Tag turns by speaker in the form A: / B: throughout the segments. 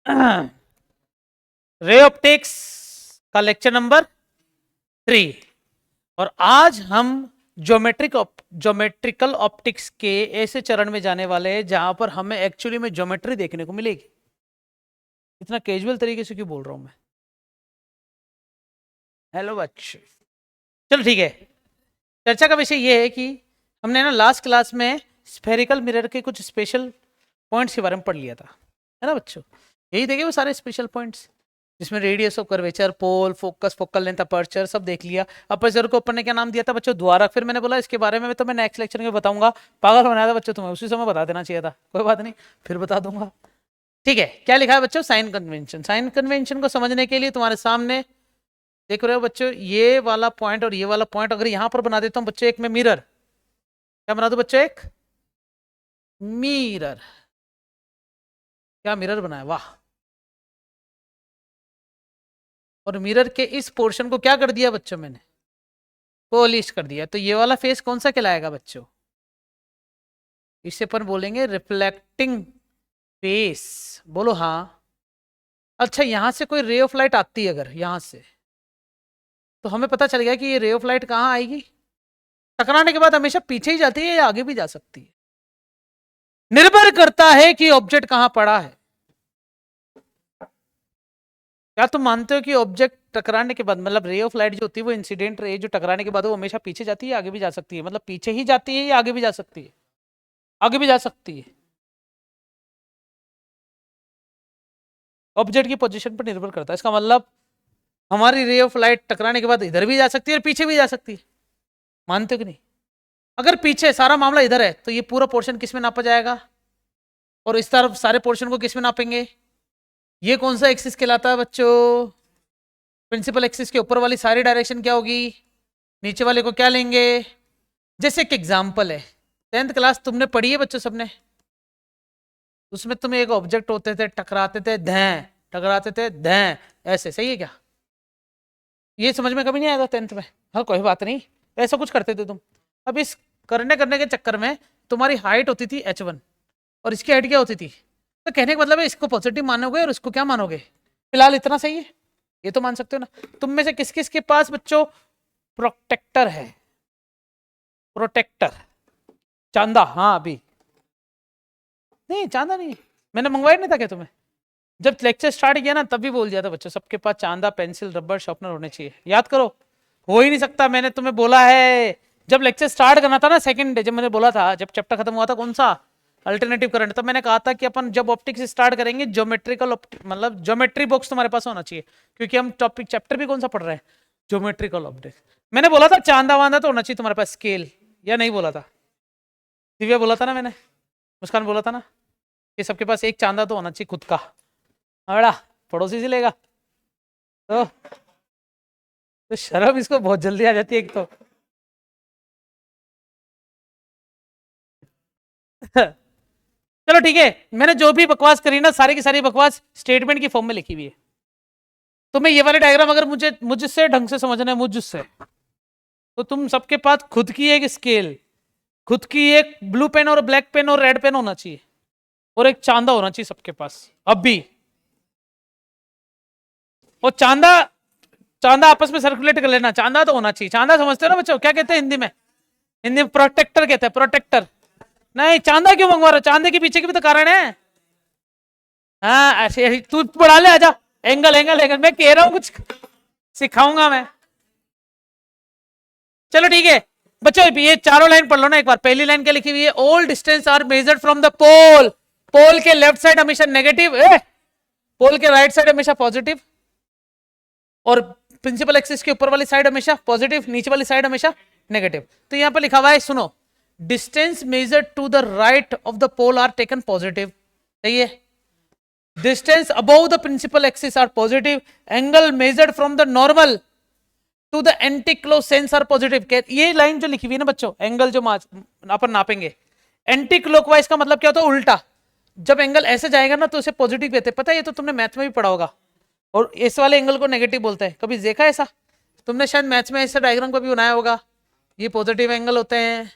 A: Ray optics का lecture number 3 और आज हम ज्योमेट्रिकल ऑप्टिक्स के ऐसे चरण में जाने वाले हैं जहां पर हमें एक्चुअली में ज्योमेट्री देखने को मिलेगी। इतना कैजुअल तरीके से क्यों बोल रहा हूं मैं? हेलो बच्चे, चलो ठीक है। चर्चा का विषय ये है कि हमने ना लास्ट क्लास में स्फेरिकल मिरर के कुछ स्पेशल पॉइंट्स के बारे में पढ़ लिया था, है ना बच्चों? यही देखे वो सारे स्पेशल पॉइंट्स जिसमें radius of curvature, pole, focus, focal length, aperture सब देख लिया। अपर्चर को अपन ने क्या नाम दिया था बच्चों? द्वारक। फिर मैंने बोला इसके बारे में तो मैं नेक्स्ट लेक्चर में बताऊंगा। पागल बनाया था बच्चों तुम्हें, उसी समय बता देना चाहिए था। कोई बात नहीं, फिर बता दूंगा। ठीक है, क्या लिखा है बच्चों? Sign convention. साइन कन्वेंशन को समझने के लिए तुम्हारे सामने देख रहे हो बच्चों, ये वाला पॉइंट और ये वाला पॉइंट अगर यहां पर बना देता हूं बच्चों एक में मिरर, क्या बना दो बच्चों? एक मिरर। क्या मिरर बनाया, वाह। और मिरर के इस पोर्शन को क्या कर दिया बच्चों मैंने? पॉलिश कर दिया। तो ये वाला फेस कौन सा कहलाएगा बच्चों? इसे अपन बोलेंगे रिफ्लेक्टिंग फेस। बोलो हाँ। अच्छा, यहां से कोई रे ऑफ लाइट आती है अगर यहां से, तो हमें पता चल गया कि ये रे ऑफ लाइट कहां आएगी? टकराने के बाद हमेशा पीछे ही जाती है या आगे भी जा सकती है? निर्भर करता है कि ऑब्जेक्ट कहां पड़ा है। क्या तुम मानते हो कि ऑब्जेक्ट टकराने के बाद, मतलब रे ऑफ लाइट जो होती है वो इंसिडेंट रे जो टकराने के बाद वो हमेशा पीछे जाती है, आगे भी जा सकती है? मतलब पीछे ही जाती है या आगे भी जा सकती है? आगे भी जा सकती है। ऑब्जेक्ट की पोजीशन पर निर्भर करता है। इसका मतलब हमारी रे ऑफ लाइट टकराने के बाद इधर भी जा सकती है और पीछे भी जा सकती है। मानते हो कि नहीं? अगर पीछे सारा मामला इधर है तो ये पूरा पोर्शन किस में नापा जाएगा, और इस तरफ सारे पोर्शन को किस में नापेंगे? ये कौन सा एक्सिस कहलाता है बच्चों? प्रिंसिपल एक्सिस के ऊपर वाली सारी डायरेक्शन क्या होगी? नीचे वाले को क्या लेंगे? जैसे एक एग्जाम्पल है, 10th क्लास तुमने पढ़ी है बच्चों सबने, उसमें तुम्हें एक ऑब्जेक्ट होते थे, टकराते थे धैं, टकराते थे धैं, ऐसे। सही है क्या? ये समझ में कभी नहीं आएगा 10th में? हाँ कोई बात नहीं, ऐसा कुछ करते थे तुम। अब इस करने के चक्कर में तुम्हारी हाइट होती थी h1 और इसकी हाइट क्या होती थी? तो कहने का मतलब है इसको पॉजिटिव मानोगे और इसको क्या मानोगे? फिलहाल इतना सही है, ये तो मान सकते हो ना। तुम में से किस किस के पास बच्चों प्रोटेक्टर है? प्रोटेक्टर, चांदा। हाँ अभी नहीं, चांदा नहीं, मैंने मंगवाया नहीं था क्या तुम्हें? जब लेक्चर स्टार्ट किया ना तब भी बोल दिया था बच्चों सबके पास चांदा, पेंसिल, रबर, शार्पनर होने चाहिए। याद करो, हो ही नहीं सकता। मैंने तुम्हें बोला है जब लेक्चर स्टार्ट करना था ना, सेकंड डे, जब मैंने बोला था, जब चैप्टर खत्म हुआ था कौन सा, अल्टरनेटिव करंट, तब मैंने कहा था कि अपन जब ऑप्टिक्स स्टार्ट करेंगे ज्योमेट्रिकल मतलब ज्योमेट्री बॉक्स तुम्हारे पास होना चाहिए, क्योंकि हम टॉपिक चैप्टर भी कौन सा पढ़ रहे हैं? Geometrical optics. मैंने बोला था चांदा वांदा तो होना चाहिए तुम्हारे पास, स्केल, या नहीं बोला था? दिव्या बोला था ना मैंने, मुस्कान बोला था ना कि सबके पास एक चांदा तो होना चाहिए खुद का। अड़ा, पड़ोसी से लेगा तो शर्म इसको बहुत जल्दी आ जाती है एक तो। चलो ठीक है, मैंने जो भी बकवास करी ना सारी की सारी बकवास स्टेटमेंट की फॉर्म में लिखी हुई है। तुम्हें ये वाले डायग्राम अगर मुझसे ढंग से समझना है, मुझसे, तो तुम सबके पास खुद की एक स्केल, खुद की एक ब्लू पेन और ब्लैक पेन और रेड पेन होना चाहिए, और एक चांदा होना चाहिए सबके पास अब भी। और चांदा, चांदा आपस में सर्कुलेट कर लेना, चांदा तो होना चाहिए। चांदा समझते हो ना बच्चों, क्या कहते हैं हिंदी में? हिंदी में प्रोटेक्टर कहते हैं, प्रोटेक्टर। नहीं, चांदा क्यों मंगवा रहा? चांदे के पीछे की भी तो कारण है। हाँ ऐसे तू बढ़ा ले, आजा। एंगल एंगल एंगल, मैं कह रहा हूं कुछ सिखाऊंगा मैं। चलो ठीक है बच्चों, ये चारों लाइन पढ़ लो ना एक बार। पहली लाइन क्या लिखी हुई है? All distance are measured from the pole. Pole के लेफ्ट साइड हमेशा नेगेटिव, पोल के राइट साइड हमेशा पॉजिटिव, और प्रिंसिपल एक्सिस के ऊपर वाली साइड हमेशा पॉजिटिव, नीचे वाली साइड हमेशा नेगेटिव। तो यहां पर लिखा हुआ है, सुनो, distance measured to the right of the pole are taken positive. सही है। Distance above the principal axis are positive. Angle measured from the normal to the anticlockwise are positive. ये लाइन जो लिखी हुई है ना बच्चों, एंगल जो अपन नापेंगे, एंटी क्लॉकवाइज का मतलब क्या होता है? उल्टा। जब एंगल ऐसे जाएगा ना तो उसे पॉजिटिव कहते हैं, पता है? ये तो तुमने मैथ में भी पढ़ा होगा। और इस वाले एंगल को नेगेटिव बोलते हैं। कभी देखा ऐसा? तुमने शायद मैथ्स में ऐसा डायग्राम कभी बनाया होगा, ये पॉजिटिव एंगल होते हैं,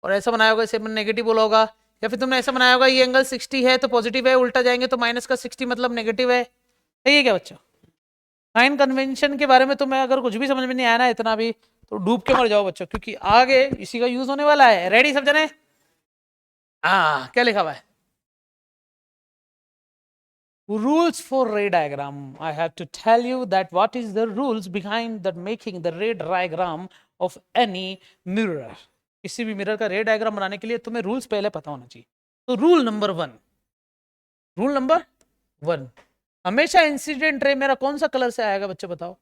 A: और ऐसा बनाया होगा इसे नेगेटिव बोला होगा, या फिर तुमने ऐसा बनाया होगा ये एंगल 60 है तो पॉजिटिव है, उल्टा जाएंगे तो माइनस का 60 मतलब नेगेटिव है। सही है क्या बच्चों? साइन कन्वेंशन के बारे में तुम्हें अगर कुछ भी समझ में नहीं आया ना इतना भी, तो डूब के मर जाओ बच्चों, क्योंकि आगे इसी का यूज होने वाला है। रेडी सब जने? हाँ, क्या लिखा हुआ है? Rules for ray diagram. I have to tell you that what is the rules behind that making the ray diagram of any mirror. किसी भी मिरर का रे डायग्राम बनाने के लिए तुम्हें रूल्स पहले पता होना चाहिए। तो रूल नंबर 1, हमेशा इंसिडेंट रे मेरा कौन सा कलर से आएगा बच्चे बताओ?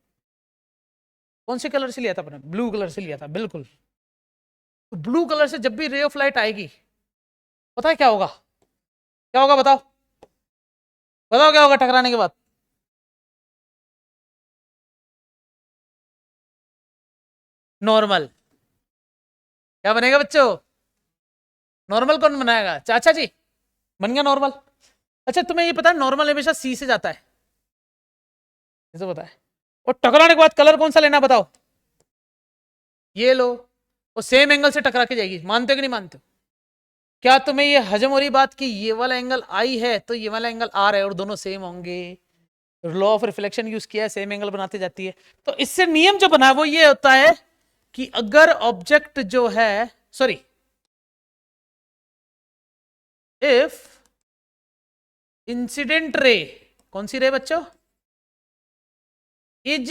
A: कौन से कलर से लिया था अपने? ब्लू कलर से लिया था, बिल्कुल। तो ब्लू कलर से जब भी रे ऑफ लाइट आएगी, पता है क्या होगा? क्या होगा बताओ? बताओ क्या होगा टकराने के बाद? नॉर्मल। क्या बनेगा बच्चों? नॉर्मल कौन बनाएगा? चाचा जी बन गया नॉर्मल। अच्छा, तुम्हें ये पता है नॉर्मल हमेशा सी से जाता है, ये तो पता है। और टकराने के बाद कलर कौन सा लेना बताओ? ये लो, वो सेम एंगल से टकरा के जाएगी। मानते हो कि नहीं मानते हो? क्या तुम्हें ये हजम हो रही बात कि ये वाला एंगल आई है तो ये वाला एंगल आर है और दोनों सेम होंगे? लॉ ऑफ रिफ्लेक्शन यूज किया है, सेम एंगल बनाते जाती है। तो इससे नियम जो बना है वो ये होता है कि अगर ऑब्जेक्ट जो है, सॉरी, इफ इंसिडेंट रे, कौन सी रे बच्चों? Is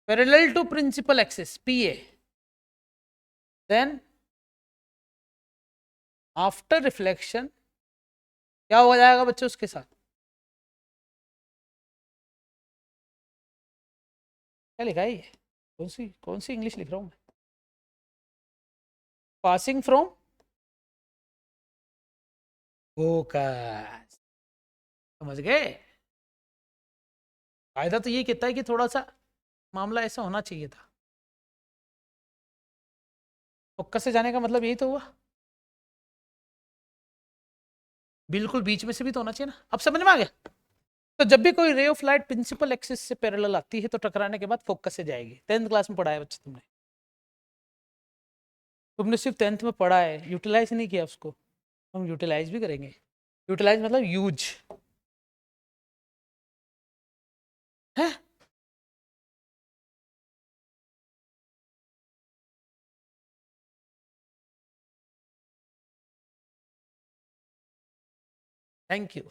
A: parallel to principal axis PA, then after reflection क्या हो जाएगा बच्चों उसके साथ? क्या लिखा है ये? कौन सी इंग्लिश लिख रहा हूं मैं? Passing from focus. समझ गए? फायदा तो ये कहता है कि थोड़ा सा मामला ऐसा होना चाहिए था। फोकस से जाने का मतलब यही तो हुआ, बिल्कुल बीच में से भी तो होना चाहिए ना। अब समझ में आ गया? तो जब भी कोई ray of light principal axis से पैरेलल आती है तो टकराने के बाद फोकस से जाएगी। 10th क्लास में पढ़ा है बच्चे तुमने। तुमने सिर्फ 10th में पढ़ा है, यूटिलाइज नहीं किया उसको। हम यूटिलाइज भी करेंगे। यूटिलाइज मतलब यूज है। Thank you.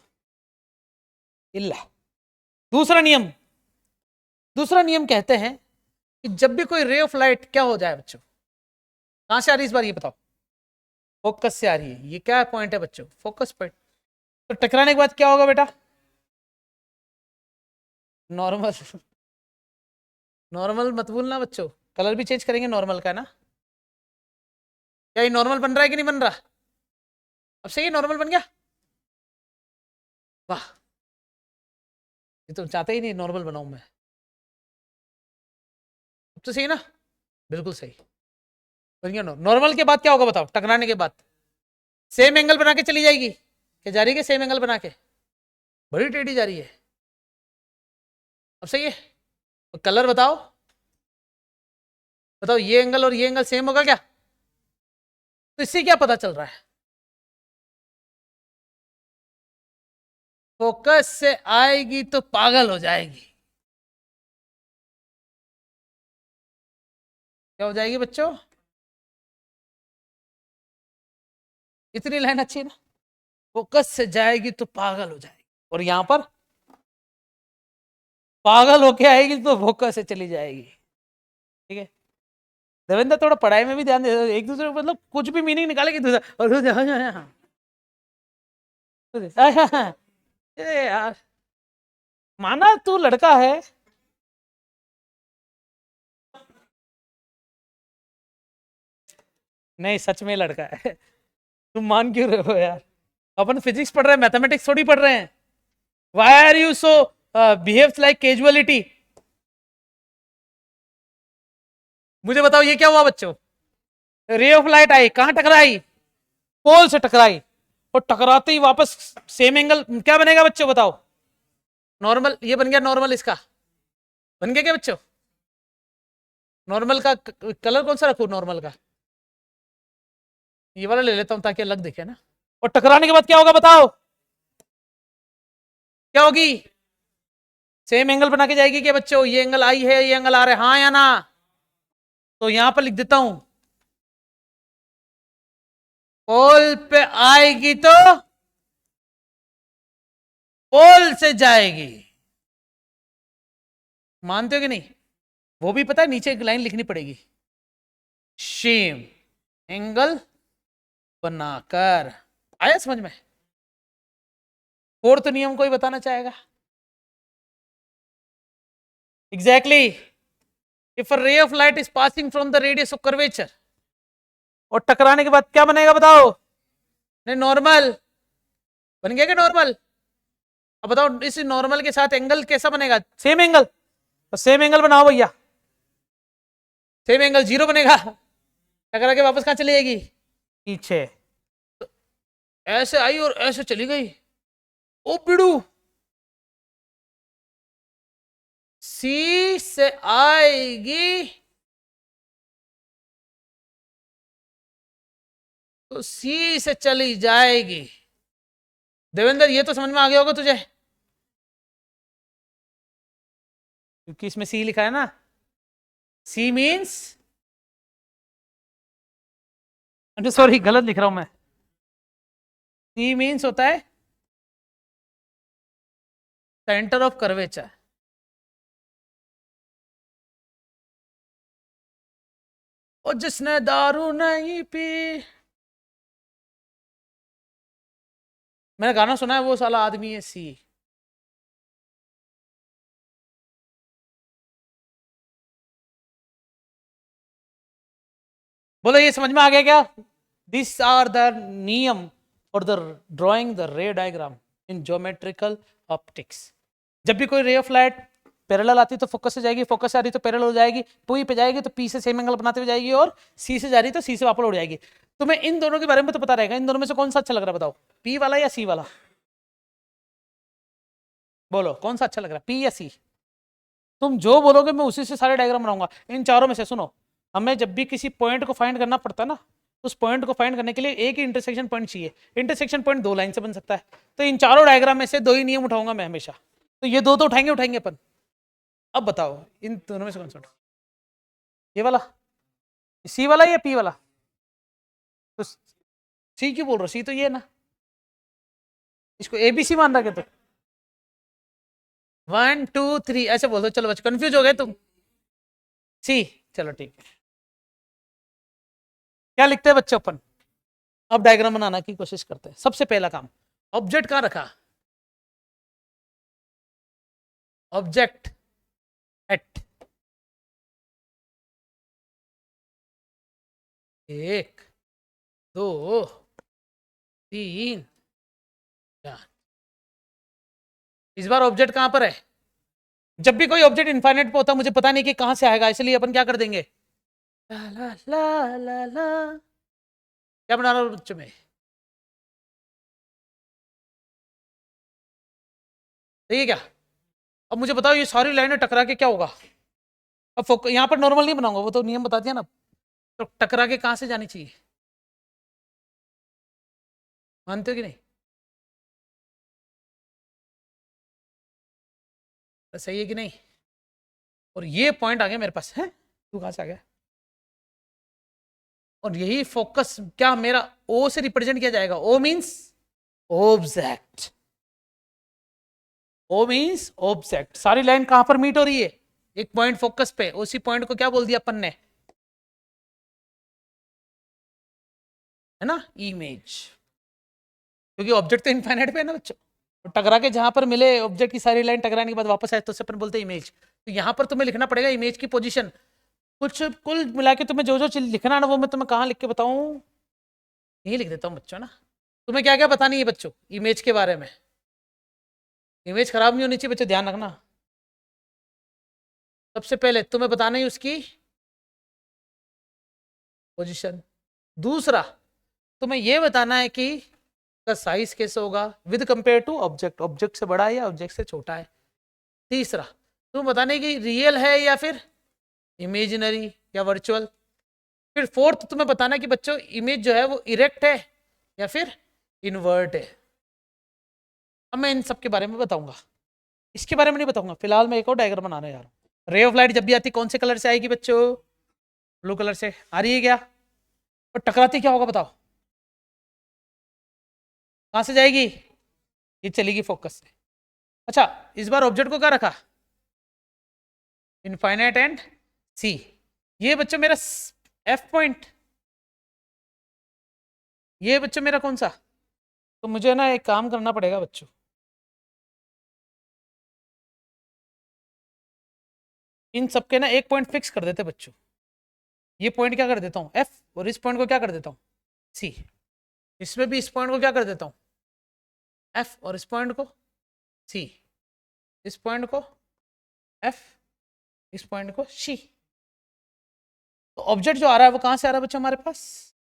A: इल्ला। दूसरा नियम कहते हैं कि जब भी कोई रे ऑफ लाइट क्या हो जाए बच्चों, कहां से आ रही है इस बार ये बताओ? फोकस से आ रही है। ये क्या पॉइंट है बच्चों? Focus point. तो टकराने के बाद क्या होगा बेटा? नॉर्मल। नॉर्मल मत भूलना बच्चों, कलर भी चेंज करेंगे नॉर्मल का ना। क्या ये नॉर्मल बन रहा है कि नहीं बन रहा? अब सही है, नॉर्मल बन गया। वाह, ये तो चाहते ही नहीं नॉर्मल बनाऊं मैं। अब तो सही है ना? बिल्कुल सही बन गया। नॉर्मल के बाद क्या होगा बताओ? टकराने के बाद सेम एंगल बना के चली जाएगी। क्या जा रही है? सेम एंगल बना के बड़ी टेढ़ी जा रही है। अब सही है। तो कलर बताओ, बताओ ये एंगल और ये एंगल सेम होगा क्या? तो इससे क्या पता चल रहा है? फोकस से आएगी तो पागल हो जाएगी। क्या हो जाएगी बच्चों? इतनी लाइन अच्छी है ना। फोकस से जाएगी तो पागल हो जाएगी, और यहां पर पागल होके आएगी तो फोकस से चली जाएगी। ठीक है देवेंद्र, थोड़ा पढ़ाई में भी ध्यान दे। एक दूसरे को मतलब कुछ भी मीनिंग निकालेगी दूसरा और यार, माना तू लड़का है। नहीं, सच में लड़का है। तुम मान क्यों रहे हो यार? अपन फिजिक्स पढ़ रहे हैं, मैथमेटिक्स थोड़ी पढ़ रहे हैं। Why are you so behaves like casuality? मुझे बताओ ये क्या हुआ बच्चों? रे ऑफ लाइट आई, कहां टकराई? पोल से टकराई, और टकराते ही वापस सेम एंगल क्या बनेगा बच्चों बताओ? नॉर्मल। ये बन गया नॉर्मल। इसका बन गया क्या बच्चों? नॉर्मल का कलर कौन सा रखूं? नॉर्मल का ये वाला ले लेता हूं ताकि अलग दिखे ना। और टकराने के बाद क्या होगा बताओ, क्या होगी? सेम एंगल बना के जाएगी क्या बच्चों? ये एंगल आई है, ये एंगल आ रहा है, हाँ या ना? तो यहां पर लिख देता हूं, पोल पे आएगी तो पोल से जाएगी। मानते हो कि नहीं? वो भी पता है, नीचे एक लाइन लिखनी पड़ेगी, सेम एंगल बनाकर। आया समझ में? फोर्थ नियम कोई बताना चाहेगा? एग्जैक्टली, इफ अ रे of light is passing from the radius of curvature, और टकराने के बाद क्या बनेगा बताओ? नहीं, नॉर्मल बन गया क्या नॉर्मल? अब बताओ इस नॉर्मल के साथ एंगल कैसा बनेगा? Same angle. तो सेम एंगल बनाओ भैया, सेम एंगल 0 बनेगा, टकरा के वापस कहां चली जाएगी? पीछे। तो ऐसे आई और ऐसे चली गई, ओ बिड़ू, सी से आएगी तो सी से चली जाएगी। देवेंद्र ये तो समझ में आ गया होगा तुझे, क्योंकि इसमें सी लिखा है ना। सी मीन्स, सॉरी गलत लिख रहा हूं मैं, सी मीन्स होता है सेंटर ऑफ कर्वेचर। और जिसने दारू नहीं पी, मैंने गाना सुना है, वो साला आदमी है सी। बोलो ये समझ में आ गया क्या? दिस आर द नियम फॉर द ड्रॉइंग द रे डायग्राम इन ज्योमेट्रिकल ऑप्टिक्स। जब भी कोई रे ऑफ लाइट पैरेलल आती तो फोकस से जाएगी, फोकस से आ रही तो पैरेलल हो जाएगी, पी पे जाएगी तो पी से सेम एंगल बनाते हुए जाएगी, और सी से जा रही तो सी से वापस उड़ जाएगी। तुम्हें इन दोनों के बारे में तो पता रहेगा, इन दोनों में से कौन सा अच्छा लग रहा है बताओ, पी वाला या सी वाला? बोलो कौन सा अच्छा लग रहा है, पी या सी? तुम जो बोलोगे मैं उसी से सारे डायग्राम बनाऊंगा। इन चारों में से सुनो, हमें जब भी किसी पॉइंट को फाइंड करना पड़ता है ना, उस पॉइंट को फाइंड करने के लिए एक ही इंटरसेक्शन पॉइंट चाहिए। इंटरसेक्शन पॉइंट 2 लाइन से बन सकता है, तो इन चारों डायग्राम में से 2 ही नियम उठाऊंगा मैं हमेशा। तो ये 2 तो उठाएंगे उठाएंगे अपन। अब बताओ इन दोनों में से कौन सा उठाओ, ये वाला, सी वाला या पी वाला? तो सी क्यों बोल रहा, सी तो ये है ना, इसको एबीसी मान रहा है तो 1 2 3 ऐसे बोल दो। चलो बच्चे कंफ्यूज हो गए तुम, सी, चलो ठीक है। क्या लिखते हैं बच्चे अपन? अब डायग्राम बनाना की कोशिश करते हैं। सबसे पहला काम, ऑब्जेक्ट कहां रखा? Object at 1 2 3 4। इस बार ऑब्जेक्ट कहां पर है? जब भी कोई ऑब्जेक्ट इनफाइनाइट पे होता है, मुझे पता नहीं कि कहां से आएगा, इसलिए अपन क्या कर देंगे, ला ला ला ला ला। क्या बना रहा हूं बच्चों में? ठीक है क्या? अब मुझे बताओ ये सारी लाइनें टकरा के क्या होगा? अब यहां पर नॉर्मल नहीं बनाऊंगा, वो तो नियम बता दिया ना। तो टकरा के कहां से जानी चाहिए? मानते हो कि नहीं? तो सही है कि नहीं? और ये पॉइंट आ गया मेरे पास है, तू कहां से आ गया? और यही फोकस क्या मेरा ओ से रिप्रेजेंट किया जाएगा। ओ मींस ऑब्जेक्ट, ओ मींस ऑब्जेक्ट। सारी लाइन कहां पर मीट हो रही है? एक पॉइंट फोकस पे, उसी पॉइंट को क्या बोल दिया अपन ने, है ना, इमेज। क्योंकि ऑब्जेक्ट तो इनफाइनाइट पे है ना बच्चों, तो टकरा के जहां पर मिले ऑब्जेक्ट की सारी लाइन टकराने के बाद वापस आए तो उसे अपन बोलते हैं इमेज। तो यहां पर तुम्हें लिखना पड़ेगा इमेज की पोजीशन। कुछ कुल मिला के तुम्हें जो जो चीज लिखना है ना, वो मैं तुम्हें कहां लिख के बताऊं, यही लिख देता हूं बच्चों ना। तुम्हें क्या क्या बतानी है बच्चों इमेज के बारे में? इमेज खराब नहीं होनी चाहिए बच्चों, ध्यान रखना। सबसे पहले तुम्हें बताना ही उसकी पोजीशन। दूसरा तुम्हें यह बताना है कि का साइज कैसे होगा with compare to object, object से बड़ा है या ऑब्जेक्ट से छोटा है। तीसरा तुम बताने की रियल है या फिर इमेजिनरी या वर्चुअल। फिर फोर्थ तुम्हें बताना कि बच्चों इमेज जो है वो इरेक्ट है या फिर इन्वर्ट है। अब मैं इन सब के बारे में बताऊंगा, इसके बारे में नहीं बताऊंगा। फिलहाल मैं एक और डायग्राम बनाने जा रहा हूँ। रे ऑफ लाइट जब भी आती कौन से कलर से आएगी बच्चों? ब्लू कलर से आ रही है क्या? और टकराती क्या होगा बताओ? कहां से जाएगी? ये चलेगी फोकस से। अच्छा, इस बार ऑब्जेक्ट को क्या रखा? इनफाइनाइट एंड सी। ये बच्चों मेरा एफ पॉइंट, ये बच्चों मेरा कौन सा? तो मुझे ना एक काम करना पड़ेगा बच्चों, इन सबके ना एक पॉइंट फिक्स कर देते बच्चों। ये पॉइंट क्या कर देता हूँ एफ, और इस पॉइंट को क्या कर देता हूँ सी। इसमें भी इस पॉइंट को क्या कर देता हूँ एफ, और इस पॉइंट को सी, इस पॉइंट को एफ, इस पॉइंट को सी। तो ऑब्जेक्ट जो आ रहा है वो कहां से आ रहा है बच्चों हमारे पास?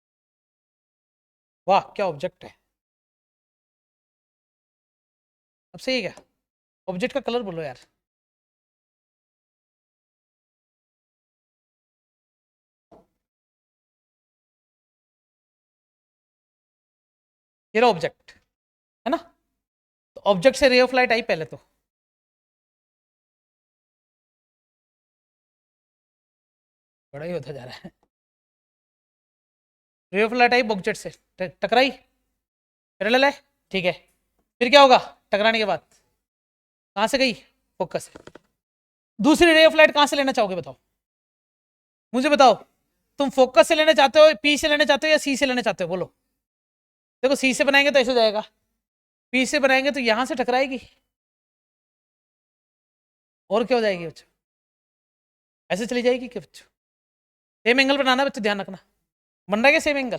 A: वाह क्या ऑब्जेक्ट है। अब सही है क्या? ऑब्जेक्ट का कलर बोलो यार। ये रहा ऑब्जेक्ट, है ना? तो ऑब्जेक्ट से रे ऑफ लाइट आई पहले तो, बड़ा ही होता जा रहा है। रे ऑफ लाइट आई ऑब्जेक्ट से, टकराई, पैरेलल है, ठीक है। फिर क्या होगा टकराने के बाद? कहां से गई? फोकस से। दूसरी रे ऑफ लाइट कहां से लेना चाहोगे बताओ? मुझे बताओ, तुम फोकस से लेना चाहते हो, पी से लेना चाहते हो, या सी से लेना चाहते हो? बोलो। देखो सी से बनाएंगे तो ऐसे जाएगा, पी से बनाएंगे तो यहां से टकराएगी, और क्या हो जाएगी बच्चों? ऐसे चली जाएगी क्या बच्चों? सेम एंगल बनाना बच्चों, ध्यान रखना। बन रहा है क्या सेम एंगल?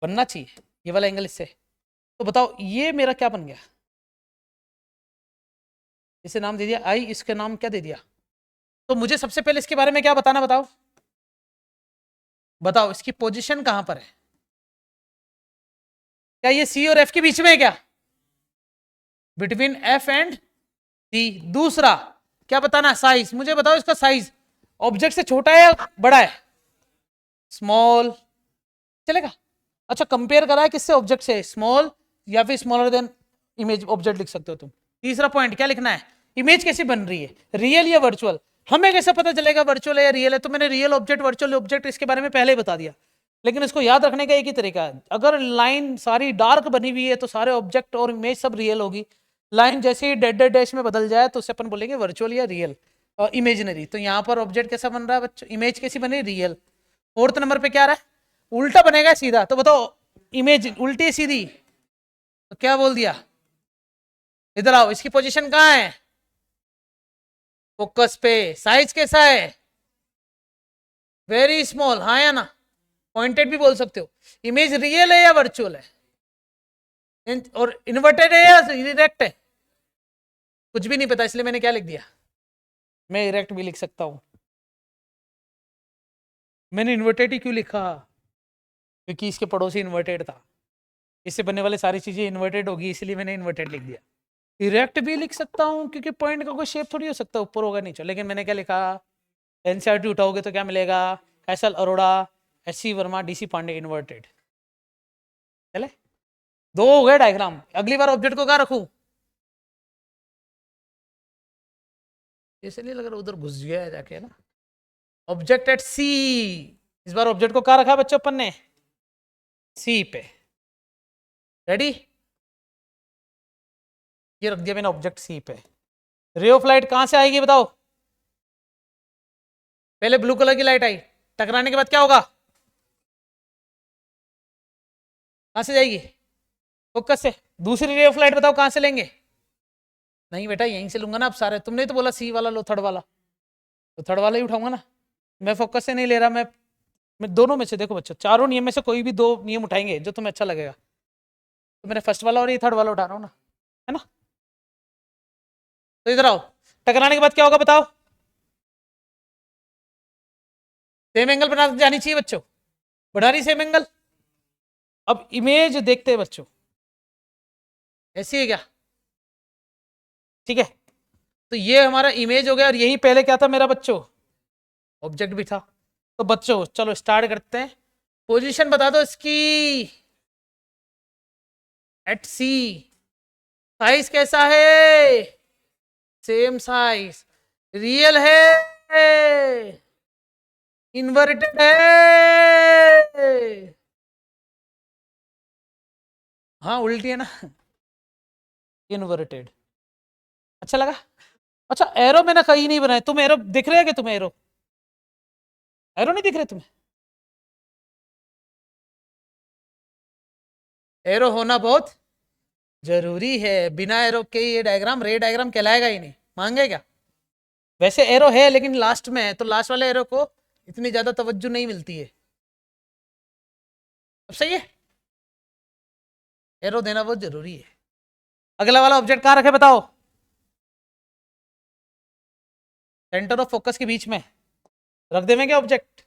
A: बनना चाहिए ये वाला एंगल इससे। तो बताओ ये मेरा क्या बन गया? इसे नाम दे दिया आई, इसका नाम क्या दे दिया? तो मुझे सबसे पहले इसके बारे में क्या बताना, बताओ बताओ इसकी पोजीशन कहां पर है? क्या ये सी और एफ के बीच में है क्या? बिटवीन एफ एंड सी। दूसरा क्या बताना? साइज। मुझे बताओ इसका साइज ऑब्जेक्ट से छोटा है या बड़ा है? स्मॉल, चलेगा। अच्छा कंपेयर करा है किससे? ऑब्जेक्ट से, स्मॉल या फिर स्मॉलर देन इमेज ऑब्जेक्ट लिख सकते हो तुम। तीसरा पॉइंट क्या लिखना है? इमेज कैसी बन रही है, रियल या वर्चुअल? हमें कैसे पता चलेगा वर्चुअल है या रियल है? तो मैंने रियल ऑब्जेक्ट वर्चुअल ऑब्जेक्ट इसके बारे में पहले ही बता दिया। लेकिन इसको याद रखने का एक ही तरीका है, अगर लाइन सारी डार्क बनी हुई है तो सारे ऑब्जेक्ट और इमेज सब रियल होगी। लाइन जैसे ही डेड डेड डैश में बदल जाए तो उसे अपन बोलेंगे वर्चुअल या रियल और इमेजिनरी। तो यहाँ पर ऑब्जेक्ट कैसा बन रहा है बच्चों? इमेज कैसी बनी? रियल। फोर्थ नंबर पे क्या रहा है? उल्टा बनेगा सीधा। तो बताओ इमेज उल्टी सीधी, तो क्या बोल दिया? इधर आओ, इसकी पोजीशन कहाँ है? फोकस पे। साइज कैसा है? वेरी स्मॉल, हाँ या ना? पॉइंटेड भी बोल सकते हो। इमेज रियल है या वर्चुअल है? और इन्वर्टेड है या इरेक्ट है? कुछ भी नहीं पता, इसलिए मैंने क्या लिख दिया? मैं इरेक्ट भी लिख सकता हूं। मैंने इन्वर्टेड ही क्यों लिखा? क्योंकि इसके पड़ोसी इन्वर्टेड था, इससे बनने वाली सारी चीजें इन्वर्टेड होगी, इसलिए मैंने इन्वर्टेड लिख दिया। इरेक्ट भी लिख सकता हूँ क्योंकि पॉइंट का कोई शेप थोड़ी हो सकता, ऊपर होगा नीचे। लेकिन मैंने क्या लिखा? एनसीईआरटी उठाओगे तो क्या मिलेगा? S L Arora, S C Verma, D C Pandey, inverted. चले, दो हो गए डायग्राम। अगली बार ऑब्जेक्ट को क्या रखूं? ऐसे नहीं लग रहा उधर घुस गया है जाके, ना? ऑब्जेक्ट एट सी। इस बार ऑब्जेक्ट को क्या रखा बच्चों अपन ने? सी पे। रेडी? ये रख दिया मैंने ऑब्जेक्ट सी पे। रे ऑफ लाइट कहां से आएगी बताओ? पहले ब्लू कलर की लाइट आई, टकराने के बाद क्या होगा? कहां से जाएगी? फोकस से। दूसरी रे ऑफ लाइट बताओ कहां से लेंगे? नहीं बेटा यहीं से लूंगा ना। अब सारे तुमने तो बोला सी वाला लो, थर्ड वाला, तो थर्ड वाला ही उठाऊंगा ना। मैं फोकस से नहीं ले रहा, मैं दोनों में से, देखो बच्चों चारों नियम में से कोई भी दो नियम उठाएंगे जो तुम्हें अच्छा लगेगा। तो मैंने फर्स्ट वाला और ये थर्ड वाला उठा रहा हूँ ना, है ना? तो इधर आओ, टकराने के बाद क्या होगा बताओ? सेम एंगल बना जानी चाहिए बच्चों, बढ़ा रही सेम एंगल। अब इमेज देखते हैं बच्चों, ऐसी है क्या? ठीक है, तो ये हमारा इमेज हो गया, और यही पहले क्या था मेरा बच्चों? ऑब्जेक्ट भी था। तो बच्चों चलो स्टार्ट करते हैं। पोजीशन बता दो इसकी एट सी। साइज कैसा है? Same size. रियल है? इन्वर्टेड है? हाँ उल्टी है ना। इन्वर्टेड। अच्छा लगा। अच्छा एरो मैंने कहीं नहीं बनाया, तुम एरो दिख रहे हैं कि तुम्हें एरो? एरो नहीं दिख रहे तुम्हें? एरो होना बहुत जरूरी है, बिना एरो के ये डायग्राम रे डायग्राम कहलाएगा ही नहीं, मांगे क्या? वैसे एरो है लेकिन लास्ट में है, तो लास्ट वाले एरो को इतनी ज्यादा तवज्जो नहीं मिलती है। अब सही है, एरो देना बहुत जरूरी है। अगला वाला ऑब्जेक्ट कहाँ रखे बताओ? सेंटर ऑफ फोकस के बीच में रख देवे क्या ऑब्जेक्ट?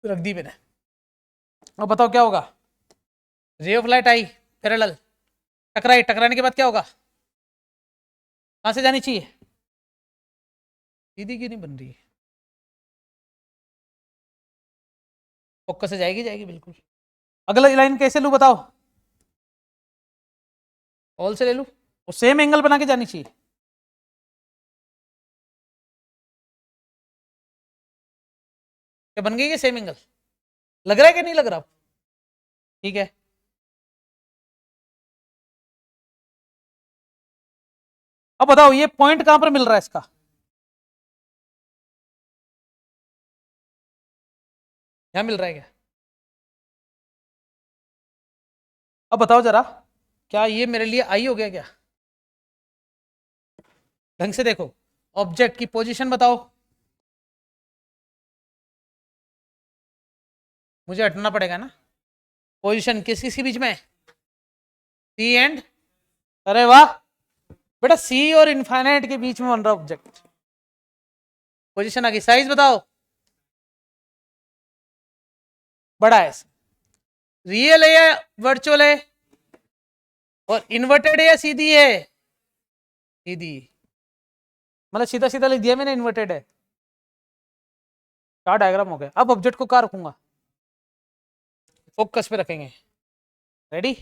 A: रख दी मैंने। अब बताओ क्या होगा? रे ऑफ लाइट आई, पैरेलल, टकराई, टकराने के बाद क्या होगा? कहां से जानी चाहिए? सीधी क्यों नहीं बन रही? फोकस से जाएगी, जाएगी बिल्कुल। अगला लाइन कैसे लूं बताओ? ऑल से ले लूं, और सेम एंगल बना के जानी चाहिए। क्या बन गई है सेम एंगल? लग रहा है कि नहीं लग रहा? ठीक है। अब बताओ ये पॉइंट कहां पर मिल रहा है इसका? यहां मिल रहा है क्या? अब बताओ जरा, क्या ये मेरे लिए आई हो गया क्या? ढंग से देखो, ऑब्जेक्ट की पोजीशन बताओ। मुझे हटना पड़ेगा ना। पोजीशन किस किस के बीच में है? सी एंड, अरे वाह बेटा, सी और इनफाइनाइट के बीच में बन रहा ऑब्जेक्ट। पोजीशन आ गई। साइज बताओ। बड़ा है, रियल है या वर्चुअल है? और इन्वर्टेड है या सीधी है? सीधी, मतलब सीधा सीधा लिख दिया मैंने, इन्वर्टेड है। क्या डायग्राम हो गया। अब ऑब्जेक्ट को कहाँ रखूंगा? फोकस पे रखेंगे। रेडी?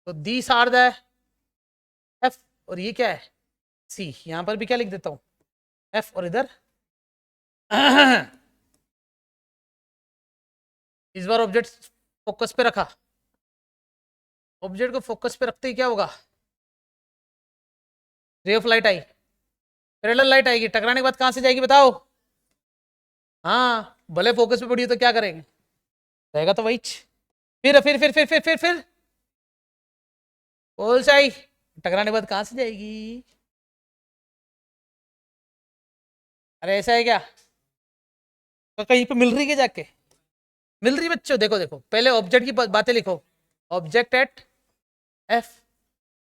A: तो दीस आर द एफ, और ये क्या है? सी। यहां पर भी क्या लिख देता हूं? एफ, और इधर इस बार ऑब्जेक्ट फोकस पे रखा। ऑब्जेक्ट को फोकस पे रखते ही क्या होगा? रे of light I, parallel light आएगी, टकराने के बाद कहां से जाएगी बताओ? हाँ, भले फोकस पे पड़ी हो तो क्या करेंगे, रहेगा तो वही। फिर बोल सही, टकराने के बाद कहां से जाएगी? अरे ऐसा है क्या? तो कहीं पे मिल रही है जाके? मिल रही बच्चों, देखो देखो, पहले ऑब्जेक्ट की बातें लिखो। ऑब्जेक्ट एट एफ,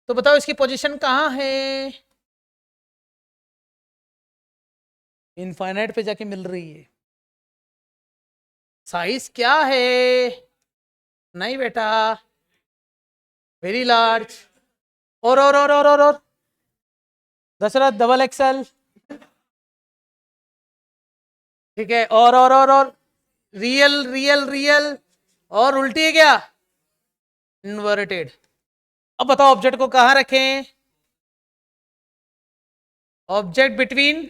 A: तो बताओ इसकी पोजीशन कहाँ है? इनफाइनाइट पे जाके मिल रही है। साइज क्या है? नहीं बेटा, वेरी लार्ज। और दशरथ डबल एक्सएल। ठीक है, और रियल रियल रियल, और उल्टी है क्या? इन्वर्टेड। अब बताओ ऑब्जेक्ट को कहां रखें? Object between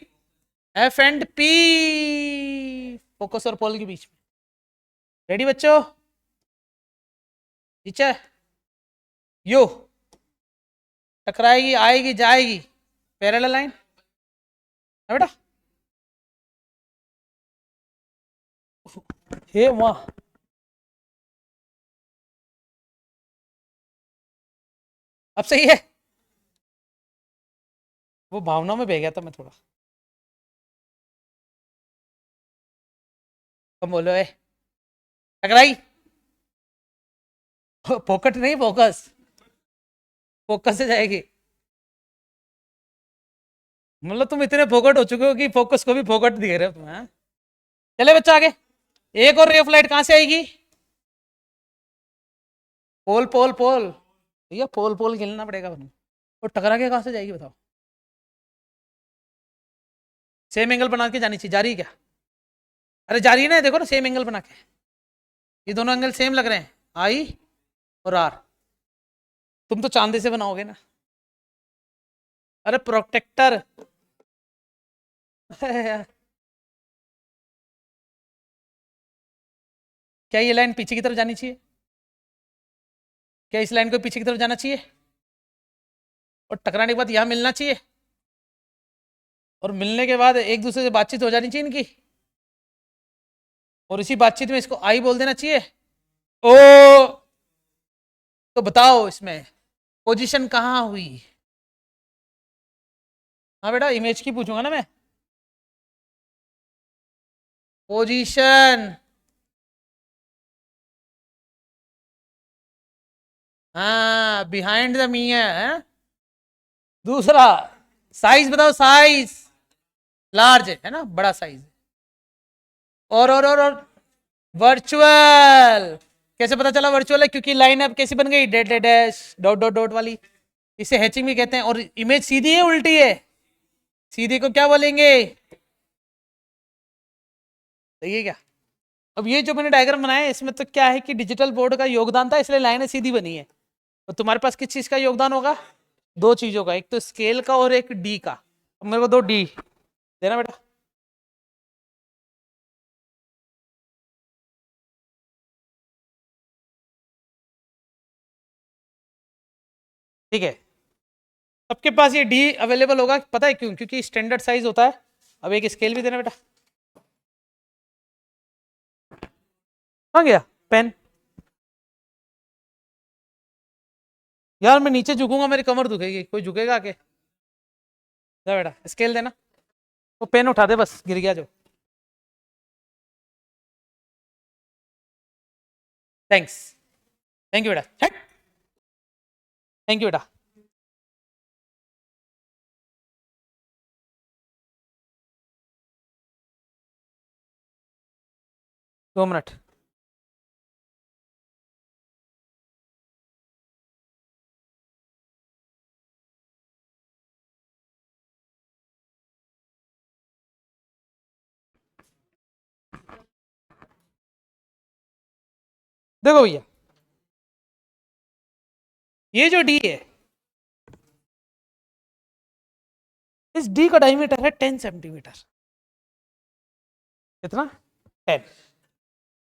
A: F and P, focus और पोल के बीच में। रेडी बच्चों? नीचे यो, टकराएगी, आएगी, जाएगी, पैरेलल लाइन है बेटा। हे वाह, अब सही है। वो भावना में बह गया था मैं थोड़ा। कम बोलो है, टकराई। फोकट नहीं, फोकस, फोकस से जाएगी। मतलब तुम इतने फोकट हो चुके हो कि फोकस को भी फोकट दिख रहे हो तुम, हाँ? चले बच्चा आगे। एक और रे ऑफ लाइट कहां से आएगी? पोल पोल पोल, भैया पोल पोल खेलना पड़ेगा। और टकरा के कहां से जाएगी बताओ? सेम एंगल बना के जानी चाहिए। जा रही है क्या? अरे जा रही है ना, देखो ना सेम एंगल बना के, ये दोनों एंगल सेम लग रहे हैं, आई और आर। तुम तो चांदी से बनाओगे ना। अरे प्रोटेक्टर क्या ये लाइन पीछे की तरफ जानी चाहिए? क्या इस लाइन को पीछे की तरफ जाना चाहिए और टकराने के बाद यहां मिलना चाहिए, और मिलने के बाद एक दूसरे से बातचीत हो जानी चाहिए इनकी, और इसी बातचीत में इसको आई बोल देना चाहिए। ओ तो बताओ इसमें पोजीशन कहाँ हुई? हाँ बेटा, इमेज की पूछूंगा ना मैं। पोजीशन, हाँ बिहाइंड द मिरर। दूसरा साइज बताओ, साइज लार्ज है ना, बड़ा साइज। और वर्चुअल, कैसे पता चला वर्चुअल है? क्योंकि लाइन अब कैसी बन गई, डेट डैश डॉट डॉट डॉट वाली, इसे हैचिंग भी कहते हैं। और इमेज सीधी है उल्टी है? सीधी को क्या बोलेंगे? देखिए क्या, अब ये जो मैंने डायग्राम बनाया है इसमें तो क्या है कि डिजिटल बोर्ड का योगदान था, इसलिए लाइनें सीधी बनी है। तो तुम्हारे पास किस चीज का योगदान होगा? दो चीजों का, एक तो स्केल का और एक डी का। अब मेरे को दो डी देना बेटा। ठीक है, सबके पास ये डी अवेलेबल होगा, पता है क्यों? क्योंकि स्टैंडर्ड साइज होता है। अब एक स्केल भी देना बेटा। कहाँ गया पेन? यार मैं नीचे झुकूंगा मेरी कमर दुखेगी, कोई झुकेगा आके? दे बेटा स्केल देना। वो पेन उठा दे, बस गिर गया जो। थैंक्स, थैंक यू बेटा, थैंक यू बेटा। 2 मिनट। देखो भैया, ये जो डी है, इस डी का डायमीटर है 10 सेंटीमीटर। कितना? 10।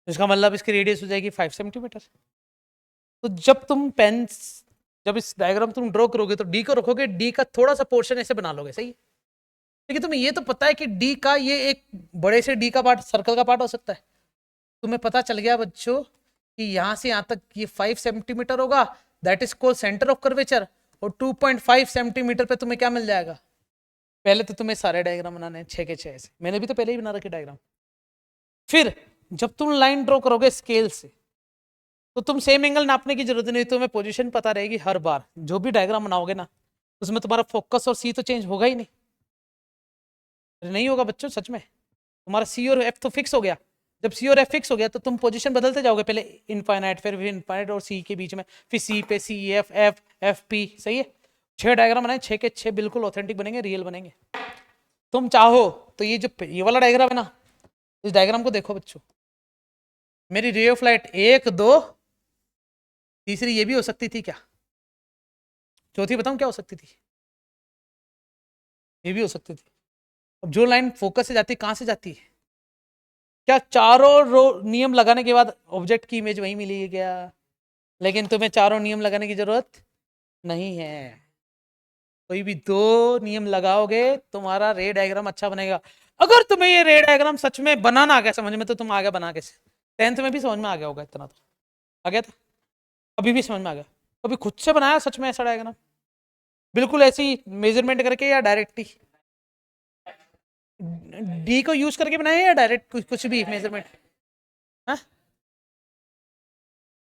A: इसका मतलब इसकी रेडियस हो जाएगी 5 सेंटीमीटर। तो जब तुम पेन, जब इस डायग्राम तुम ड्रॉ करोगे तो डी को रखोगे, डी का थोड़ा सा पोर्शन ऐसे बना लोगे, सही है? लेकिन तुम्हें ये तो पता है कि डी का ये एक बड़े से डी का पार्ट सर्कल का पार्ट हो सकता है। तुम्हें पता चल गया बच्चों कि यहां से यहां तक ये 5 सेंटीमीटर होगा, that is called centre of curvature. और 2.5 सेंटीमीटर पे तुम्हें क्या मिल जाएगा? पहले तो तुम्हें सारे डायग्राम बनाने हैं 6 के 6 ऐसे, मैंने भी तो पहले ही बना रखे डायग्राम। फिर जब तुम लाइन ड्रॉ करोगे स्केल से, तो तुम सेम एंगल नापने की जरूरत नहीं, तुम्हें पोजीशन पता रहेगी हर बार। जो भी डायग्राम बनाओगे ना, उसमें तुम्हारा फोकस और सी तो चेंज होगा ही नहीं। नहीं होगा बच्चों, सच में। तुम्हारा सी और एफ तो फिक्स हो गया। जब सी और एफ फिक्स हो गया तो तुम पोजीशन बदलते जाओगे, पहले इनफाइनाइट, फिर इनफाइनाइट और सी के बीच में, फिर सी पे C F F F P, सही है? 6 डायग्राम बनाए, 6 के 6 बिल्कुल ऑथेंटिक बनेंगे, रियल बनेंगे। तुम चाहो तो ये जो ये वाला डायग्राम है ना, इस डायग्राम को देखो बच्चों। मेरी रे ऑफ लाइट 1 2, तीसरी ये भी हो सकती थी क्या? चौथी बताऊं क्या हो सकती थी? ये भी हो सकती थी। अब जो लाइन फोकस से जाती है, कहां से जाती है? क्या चारों नियम लगाने के बाद ऑब्जेक्ट की इमेज वही मिली है क्या? लेकिन तुम्हें चारों नियम लगाने की जरूरत नहीं है। कोई भी 2 नियम लगाओगे तुम्हारा रे डायग्राम अच्छा बनेगा। अगर तुम्हें ये रे डायग्राम सच में बनाना आ गया समझ में, तो तुम आगे बना के 10th में भी समझ में आ गया होगा, इतना तो आ गया था, अभी भी समझ में आ गया। कभी खुद से बनाया सच में ऐसा डायग्राम, बिल्कुल ऐसी मेजरमेंट करके या डायरेक्टली? डी को यूज करके बनाया या डायरेक्ट कुछ भी मेजरमेंट?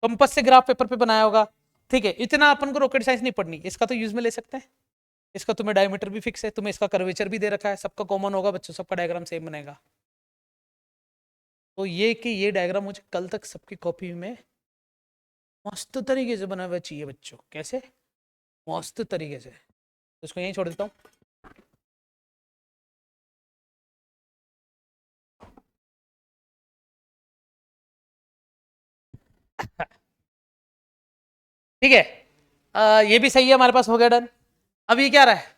A: कंपास से ग्राफ पेपर पे बनाया होगा। ठीक है, इतना अपन को रॉकेट साइंस नहीं पढ़नी, इसका तो यूज में ले सकते हैं। इसका तुम्हें डायमीटर भी फिक्स है, तुम्हें इसका कर्वेचर भी दे रखा है, सबका कॉमन होगा बच्चों, सबका डायग्राम सेम बनेगा। तो ये कि ये डायग्राम मुझे कल तक सबकी कॉपी में मस्त तरीके से बना हुआ चाहिए बच्चों। कैसे? मस्त तरीके से। तो इसको यहीं छोड़ देता हूँ। ठीक है, ये भी सही है, हमारे पास हो गया डन। अब ये क्या रहा है,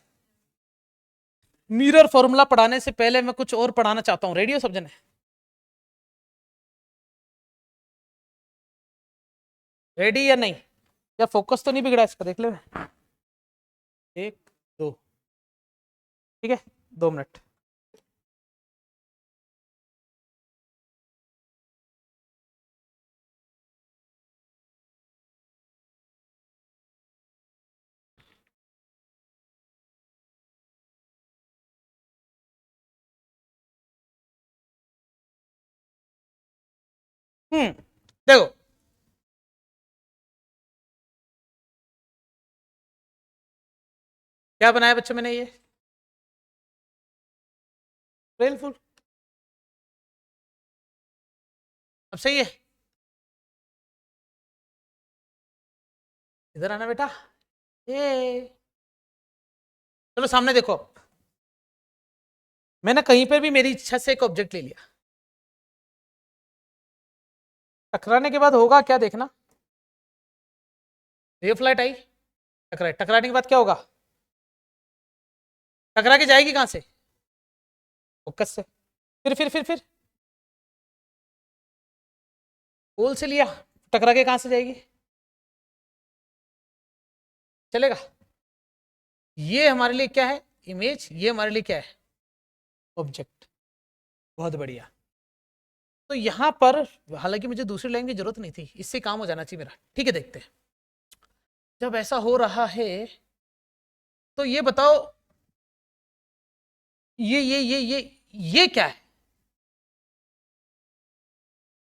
A: मिरर फॉर्मूला पढ़ाने से पहले मैं कुछ और पढ़ाना चाहता हूं। रेडी हो सब जने? रेडी या नहीं? या फोकस तो नहीं बिगड़ा इसका, देख ले। एक, दो, ठीक है, 2 मिनट। देखो, क्या बनाया बच्चों मैंने, ये रेलफुल। अब सही है, इधर आना बेटा। ये चलो सामने देखो। अब मैंने कहीं पर भी मेरी इच्छा से एक ऑब्जेक्ट ले लिया, टकराने के बाद होगा क्या देखना। रे ऑफ लाइट आई, टकराए, टकराने के बाद क्या होगा, टकरा के जाएगी कहां से, फोकस से। फिर पोल से लिया, टकरा के कहां से जाएगी, चलेगा। ये हमारे लिए क्या है, इमेज, ये हमारे लिए क्या है, ऑब्जेक्ट। बहुत बढ़िया। तो यहां पर हालांकि मुझे दूसरी लाइन की जरूरत नहीं थी, इससे काम हो जाना चाहिए मेरा। ठीक है, देखते हैं। जब ऐसा हो रहा है तो ये बताओ, ये क्या है,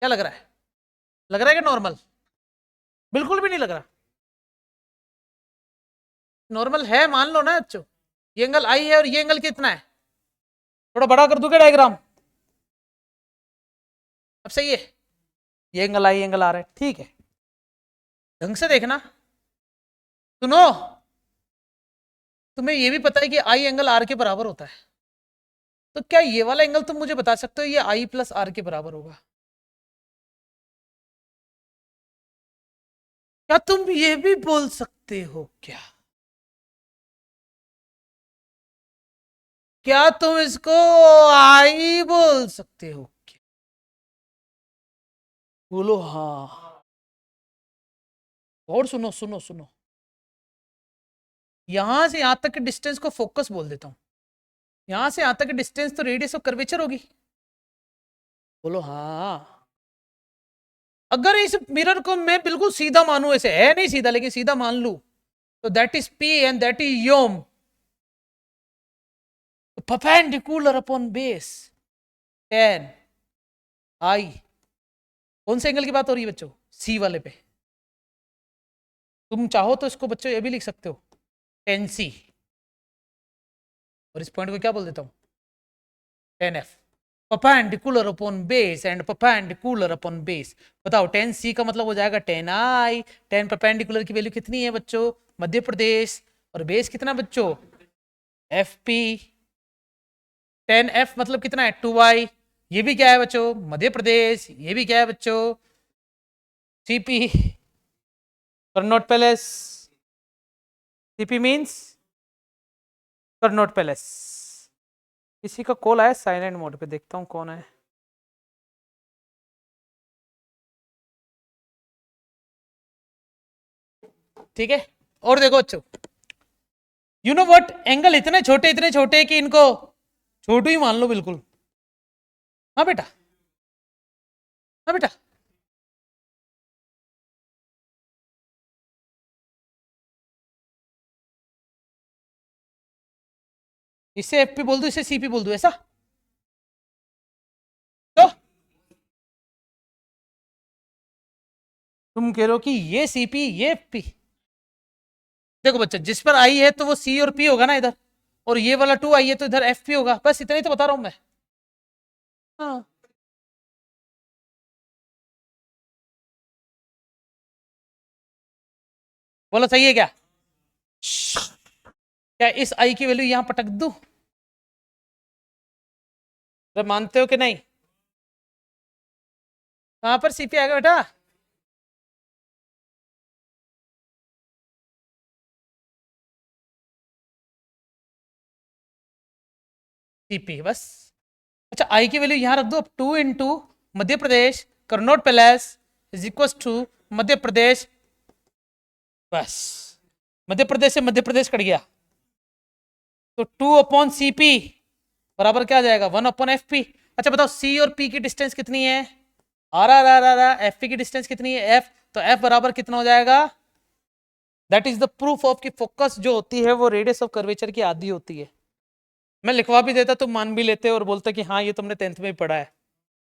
A: क्या लग रहा है, लग रहा है कि नॉर्मल? बिल्कुल भी नहीं लग रहा। नॉर्मल है मान लो ना बच्चों, ये एंगल आई है और ये एंगल कितना है, थोड़ा बड़ा कर दूंगा डायग्राम। अब सही है, ये एंगल आई, एंगल आ रहा है, ठीक है। ढंग से देखना, सुनो, तुम्हें ये भी पता है कि आई एंगल आर के बराबर होता है, तो क्या ये वाला एंगल तुम मुझे बता सकते हो ये आई प्लस आर के बराबर होगा? क्या तुम ये भी बोल सकते हो क्या? क्या तुम इसको आई बोल सकते हो क्या? बोलो हाँ। और सुनो सुनो सुनो, यहां से यहां तक के डिस्टेंस को फोकस बोल देता हूं, यहां से यहां तक की डिस्टेंस तो रेडियस ऑफ कर्वेचर होगी। बोलो हाँ। अगर इस मिरर को मैं बिल्कुल सीधा मानू, ऐसे है नहीं सीधा लेकिन सीधा मान लू, तो that is P and that is योम perpendicular upon base ten I. कौन से एंगल की बात हो रही है बच्चों, सी वाले पे। तुम चाहो तो इसको बच्चों ये भी लिख सकते हो, टेन सी, और इस पॉइंट को क्या बोल देता हूं, ten F. Perpendicular upon base and perpendicular upon base. बताओ, टेन सी का मतलब हो जाएगा टेन आई। टेन परपेंडिकुलर की वैल्यू कितनी है बच्चों, मध्य प्रदेश, और बेस कितना बच्चों, एफ पी। टेन एफ मतलब कितना है, 2y। ये भी क्या है बच्चों, मध्य प्रदेश। ये भी क्या है बच्चों, CP, Connaught palace. CP means Connaught palace. किसी का कॉल आया साइलेंट मोड पे, देखता हूँ कौन है। ठीक है, और देखो बच्चों, यू नो व्हाट, एंगल इतने छोटे कि इनको छोटू ही मान लो बिल्कुल। हाँ बेटा, हाँ बेटा। इसे एफ पी बोल दो, इसे सीपी बोल दो, ऐसा तो तुम कह रहे हो कि ये सीपी ये एफ पी। देखो बच्चा, जिस पर आई है तो वो सी और पी होगा ना इधर, और ये वाला 2 आई है तो इधर एफ पी होगा, बस इतना ही तो बता रहा हूं मैं। हाँ, बोलो सही है क्या? क्या इस आई की वैल्यू यहां पटक दूं? अरे मानते हो कि नहीं? कहां पर सीपी आएगा बेटा? सीपी बस। अच्छा आई की वैल्यू यहां रख दो, अब 2 इंटू मध्य प्रदेश करनोट palace is equal to Madhya Pradesh, बस मध्य प्रदेश से मध्य प्रदेश कट गया, तो 2/CP बराबर क्या आ जाएगा 1/FP। अच्छा बताओ सी और पी की डिस्टेंस कितनी है, आर एफ पी की डिस्टेंस कितनी है एफ, तो एफ बराबर कितना हो जाएगा, that is the proof of कि फोकस जो होती है वो रेडियस ऑफ कर्वेचर की आधी होती है। मैं लिखवा भी देता तुम मान भी लेते और बोलते कि हाँ ये तुमने 10th में ही पढ़ा है।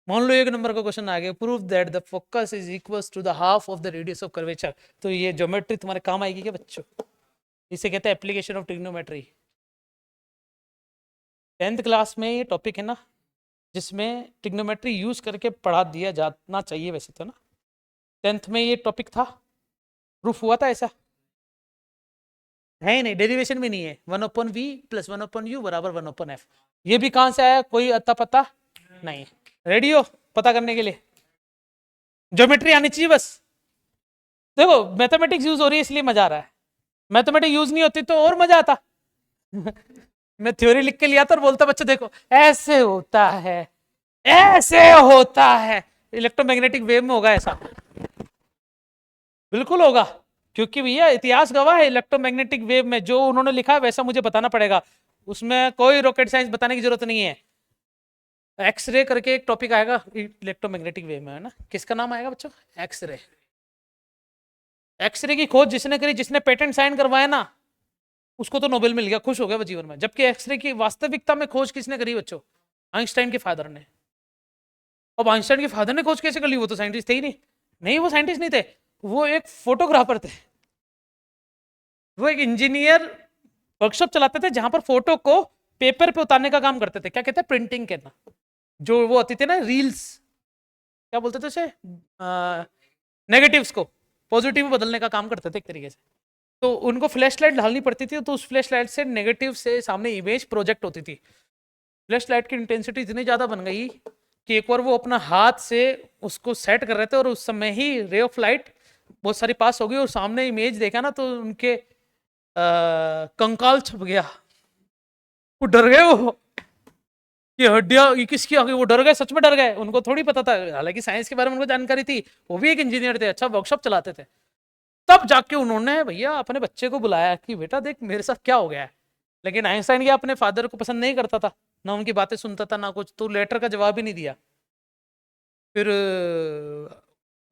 A: मान लो 1 नंबर का क्वेश्चन आ गया, proof that the focus is equals to the half of the radius of curvature, तो ये ज्योमेट्री तुम्हारे काम आएगी क्या बच्चों, इसे कहते हैं application of trigonometry. 10th class में ये टॉपिक है ना जिसमें ट्रिग्नोमेट्री यूज करके पढ़ा दिया जाना चाहिए वैसे तो ना, 10th में ये टॉपिक था, प्रूफ हुआ था ऐसा है ही नहीं, डेरिवेशन भी नहीं है, 1/V प्लस 1/U बराबर 1/F, ये भी कहां से आया कोई अता पता नहीं, रेडी हो पता करने के लिए, ज्योमेट्री आनी चाहिए बस। देखो मैथमेटिक्स यूज हो रही है इसलिए मजा आ रहा है, मैथमेटिक्स यूज नहीं होती तो और मजा आता। मैं थ्योरी लिख के लिया था और बोलता बच्चा देखो ऐसे होता है, ऐसे होता है, इलेक्ट्रोमैग्नेटिक वेव में होगा ऐसा, बिल्कुल होगा, क्योंकि भैया इतिहास गवाह है इलेक्ट्रोमैग्नेटिक वेव में जो उन्होंने लिखा है वैसा मुझे बताना पड़ेगा, उसमें कोई रॉकेट साइंस बताने की जरूरत नहीं है। एक्सरे करके एक टॉपिक आएगा इलेक्ट्रोमैग्नेटिक वेव में, है ना, किसका नाम आएगा बच्चों, एक्सरे। एक्सरे की खोज जिसने करी, जिसने पेटेंट साइन करवाया ना, उसको तो नोबेल मिल गया, खुश हो गया वो जीवन में, जबकि एक्सरे की वास्तविकता में खोज किसने करी बच्चों, आइंस्टाइन के फादर ने। अब आइंस्टाइन के फादर ने खोज कैसे कर ली, वो तो साइंटिस्ट थे ही नहीं, नहीं वो साइंटिस्ट नहीं थे, वो एक फोटोग्राफर थे, वो एक इंजीनियर वर्कशॉप चलाते थे जहां पर फोटो को पेपर पे उतारने का काम करते थे, क्या कहते हैं प्रिंटिंग कहना, जो वो आती थी ना रील्स, क्या बोलते थे उसे, नेगेटिव्स को पॉजिटिव में बदलने का काम करते थे एक तरीके से, तो उनको फ्लैश लाइट ढालनी पड़ती थी, तो उस फ्लैश लाइट से नेगेटिव से सामने इमेज प्रोजेक्ट होती थी, फ्लैश लाइट की इंटेंसिटी इतनी ज्यादा बन गई कि एक बार वो अपना हाथ से उसको सेट कर रहे थे और उस समय ही रे ऑफ लाइट बहुत सारी पास हो गई और सामने इमेज देखा ना तो उनके कंकाल छप गया, वो डर गए, वो ये हड्डियां ये किसकी आ गई, वो डर गए, सच में डर गए, उनको थोड़ी पता था, हालांकि साइंस के बारे में उनको जानकारी थी, वो भी एक इंजीनियर थे, अच्छा वर्कशॉप चलाते थे, तब जाके उन्होंने भैया अपने बच्चे को बुलाया कि बेटा देख मेरे साथ क्या हो गया है, लेकिन आइंस्टाइन क्या अपने फादर को पसंद नहीं करता था, ना उनकी बातें सुनता था ना कुछ, तो लेटर का जवाब ही नहीं दिया, फिर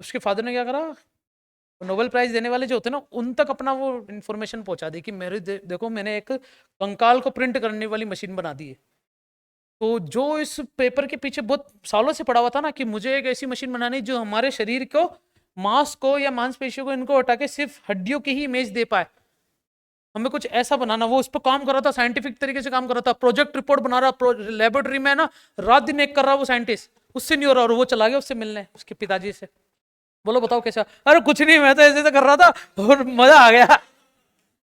A: उसके फादर ने क्या करा, नोबेल प्राइज देने वाले जो होते हैं ना उन तक अपना वो इन्फॉर्मेशन पहुंचा दी कि मेरे देखो मैंने एक कंकाल को प्रिंट करने वाली मशीन बना दी है, तो जो इस पेपर के पीछे बहुत सालों से पड़ा हुआ था ना कि मुझे एक ऐसी मशीन बनानी जो हमारे शरीर को मांस को या मांसपेशियों को इनको हटा के सिर्फ हड्डियों की ही इमेज दे पाए, हमें कुछ ऐसा बनाना, वो उस पर काम कर रहा था, साइंटिफिक तरीके से काम कर रहा था, प्रोजेक्ट रिपोर्ट बना रहा, लेबोरेटरी में ना रात दिन एक कर रहा वो साइंटिस्ट, उससे नहीं हो रहा और वो चला गया उससे मिलने उसके पिताजी से, बोलो बताओ कैसा, अरे कुछ नहीं मैं तो ऐसे तो कर रहा था और मजा आ गया,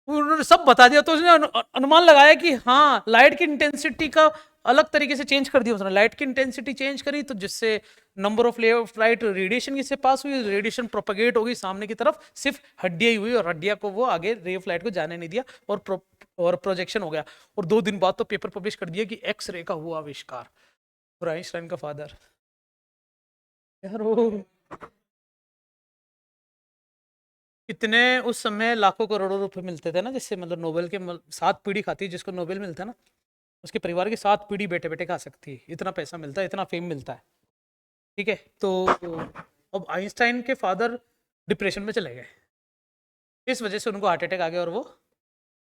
A: उन्होंने सब बता दिया, तो उसने अनुमान लगाया कि हाँ लाइट की इंटेंसिटी का अलग तरीके से चेंज कर दिया उसने, लाइट की इंटेंसिटी चेंज करी तो जिससे number of layer of light radiation की से पास हुई, रेडिएशन प्रोपेगेट होगी सामने की तरफ, सिर्फ हड्डियां ही हुई और हड्डिया को वो आगे रे ऑफ लाइट को जाने नहीं दिया और प्रोजेक्शन हो गया, और 2 दिन बाद तो पेपर पब्लिश कर दिया कि एक्स रे का हुआ आविष्कार, और आइंस्टाइन का फादर, यार वो इतने उस समय लाखों करोड़ों रुपए मिलते थे ना, जिससे मतलब नोबेल के 7 पीढ़ी खाती है जिसको नोबेल मिलता है ना, उसके परिवार की 7 पीढ़ी बैठे बैठे खा सकती है, इतना पैसा मिलता है, इतना फेम मिलता है, ठीक है। तो अब आइंस्टाइन के फादर डिप्रेशन में चले गए, इस वजह से उनको हार्ट अटैक आ गया और वो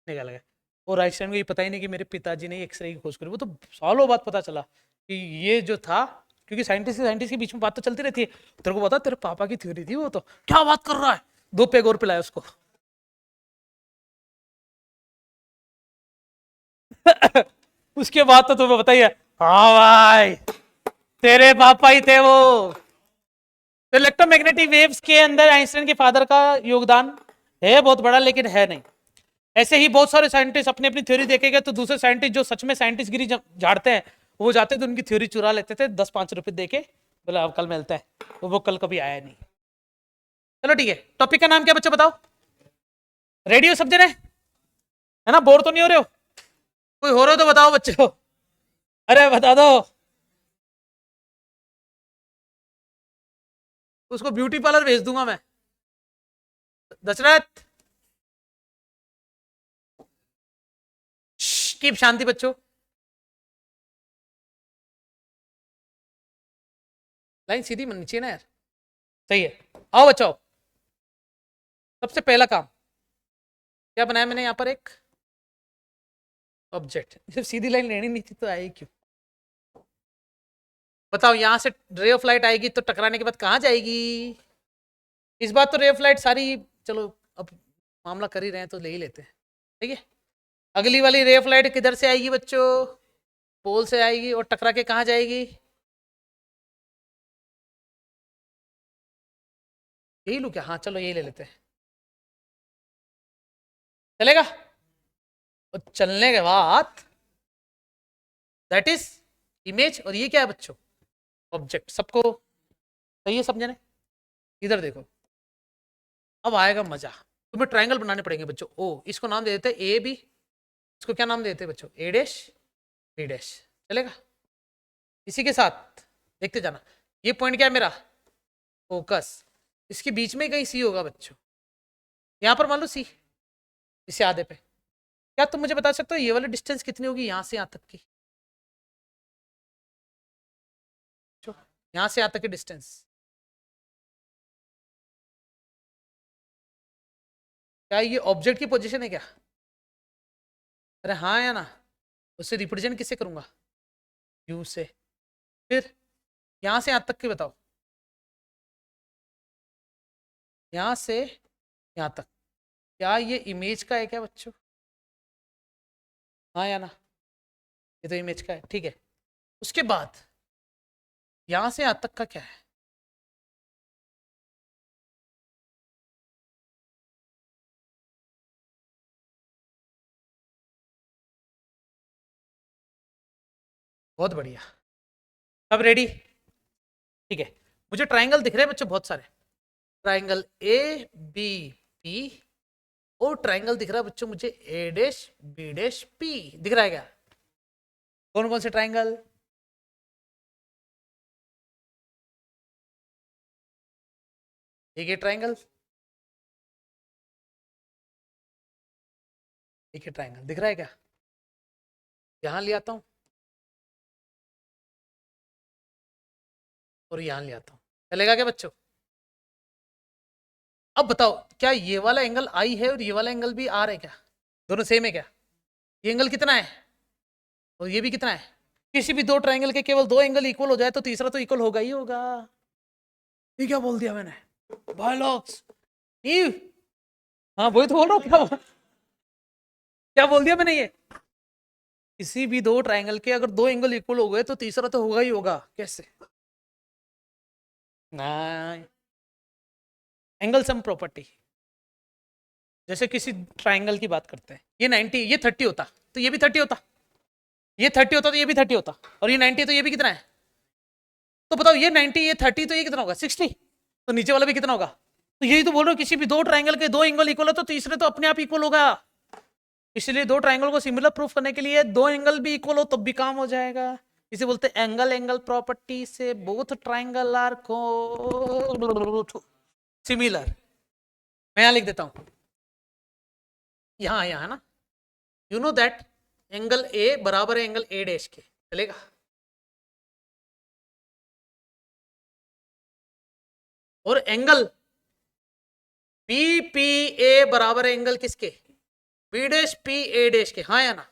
A: निकल गए, और आइंस्टाइन को ये पता ही नहीं कि मेरे पिताजी ने एक्सरे की खोज करी, वो तो सालों बाद पता चला कि ये जो था, क्योंकि साइंटिस्ट के बीच में बात तो चलती रहती है, तेरे को पता तेरे पापा की थ्योरी थी, वो तो क्या बात कर रहा है, 2 पैग और पिलाया उसको। उसके बाद तो तुम्हें बताइए, हाँ भाई तेरे पापा ही थे वो। तो इलेक्ट्रोमैग्नेटिक वेव्स के अंदर आइंस्टाइन के फादर का योगदान है बहुत बड़ा, लेकिन है नहीं, ऐसे ही बहुत सारे साइंटिस्ट अपनी अपनी थ्योरी देखेंगे तो दूसरे साइंटिस्ट जो सच में साइंटिस्ट गिरी झाड़ते हैं वो जाते थे उनकी थ्योरी चुरा लेते थे 10-5 रुपए देके, बोला अब कल मिलता है, वो कल कभी आया नहीं। चलो ठीक है, टॉपिक का नाम क्या बच्चों बताओ, रेडियो सब जने है ना, बोर तो नहीं हो रहे हो, कोई हो रहे हो तो बताओ बच्चों, अरे बता दो, उसको ब्यूटी पार्लर भेज दूंगा मैं। दशरथ, कीप शांति बच्चों। लाइन सीधी बननी चाहिए ना यार। सही है, आओ बच्चों। सबसे पहला काम क्या बनाया मैंने यहाँ पर, एक ऑब्जेक्ट। सिर्फ सीधी लाइन लेनी नहीं थी तो आई क्यों? बताओ, यहां से रे ऑफ लाइट आएगी तो टकराने के बाद कहां जाएगी? इस बार तो रे ऑफ लाइट सारी, चलो अब मामला कर ही रहे हैं तो ले ही लेते हैं। ठीक है, अगली वाली रे ऑफ लाइट किधर से आएगी बच्चों? पोल से आएगी और टकरा के कहां जाएगी? यही लू क्या? हाँ चलो यही ले लेते हैं, चलेगा। और चलने के बाद दैट इज इमेज, और ये क्या है बच्चों? ऑब्जेक्ट। सबको सही है समझने? इधर देखो, अब आएगा मजा। तुम्हें ट्रायंगल बनाने पड़ेंगे बच्चों। ओ, इसको नाम दे देते हैं ए बी। इसको क्या नाम देते हैं बच्चों? A dash B dash. चलेगा? इसी के साथ देखते जाना, ये पॉइंट क्या है मेरा? फोकस। इसके बीच में कहीं सी होगा बच्चों, यहां पर मान लो सी, इसे आधे पे। क्या तुम मुझे बता सकते हो ये वाली डिस्टेंस कितनी होगी यहां से यहां तक की? यहां से यहां तक की डिस्टेंस क्या ये ऑब्जेक्ट की पोजीशन है क्या? अरे हाँ या ना? उससे रिप्रेजेंट किससे करूंगा? यू से। फिर यहां से यहां तक की बताओ, यहां से यहां तक, क्या ये इमेज का है क्या बच्चों? हाँ या ना? ये तो इमेज का है, ठीक है। उसके बाद यहां से यहां तक का क्या है? बहुत बढ़िया, अब रेडी? ठीक है, मुझे ट्राइंगल दिख रहे हैं बच्चों बहुत सारे। ट्राइंगल ए बी पी, और ट्राइंगल दिख रहा है बच्चों मुझे ए डैश बी डैश पी। दिख रहा है क्या? कौन कौन से ट्राइंगल? एक ये ट्राइंगल, एक ये ट्राइंगल। दिख रहा है क्या? यहां ले आता हूं और यहां ले आता हूं, चलेगा क्या बच्चों? अब बताओ, क्या ये वाला एंगल आई है और ये वाला एंगल भी आर है क्या? दोनों सेम है क्या? ये एंगल कितना है और ये भी कितना है? किसी भी दो ट्राइंगल के केवल दो एंगल इक्वल हो जाए तो तीसरा तो इक्वल होगा ही होगा। ये क्या बोल दिया मैंने? बायोलॉग्स नीव। हाँ वही तो बोल रहा हूँ, क्या बोल दिया मैंने? ये किसी भी दो ट्राइंगल के अगर दो एंगल इक्वल हो गए तो तीसरा तो होगा ही होगा। कैसे? नहीं, एंगल सम प्रॉपर्टी। जैसे किसी ट्राइंगल की बात करते हैं, ये 90, ये 30 होता तो ये भी 30 होता, ये 30 होता तो ये भी 30 होता, और ये 90 तो ये भी कितना है? तो बताओ, ये 90 ये 30 तो ये कितना होगा? 60। तो नीचे वाला भी कितना होगा? तो यही तो बोल रहा हूँ, किसी भी दो ट्राइंगल के दो एंगल इक्वल हो तो तीसरे तो अपने आप इक्वल होगा। इसलिए दो ट्राइंगल को सिमिलर प्रूफ करने के लिए दो एंगल भी इक्वल हो तब भी काम हो जाएगा। इसे बोलते हैं एंगल एंगल प्रॉपर्टी से बोथ ट्राइंगल आर को सिमिलर। मैं यहां लिख देता हूं, यहां यहां ना, you know that angle A बराबर है एंगल ए डैश के। चलेगा? और एंगल बी पी ए बराबर है एंगल किसके? B dash P A dash के। हाँ या ना?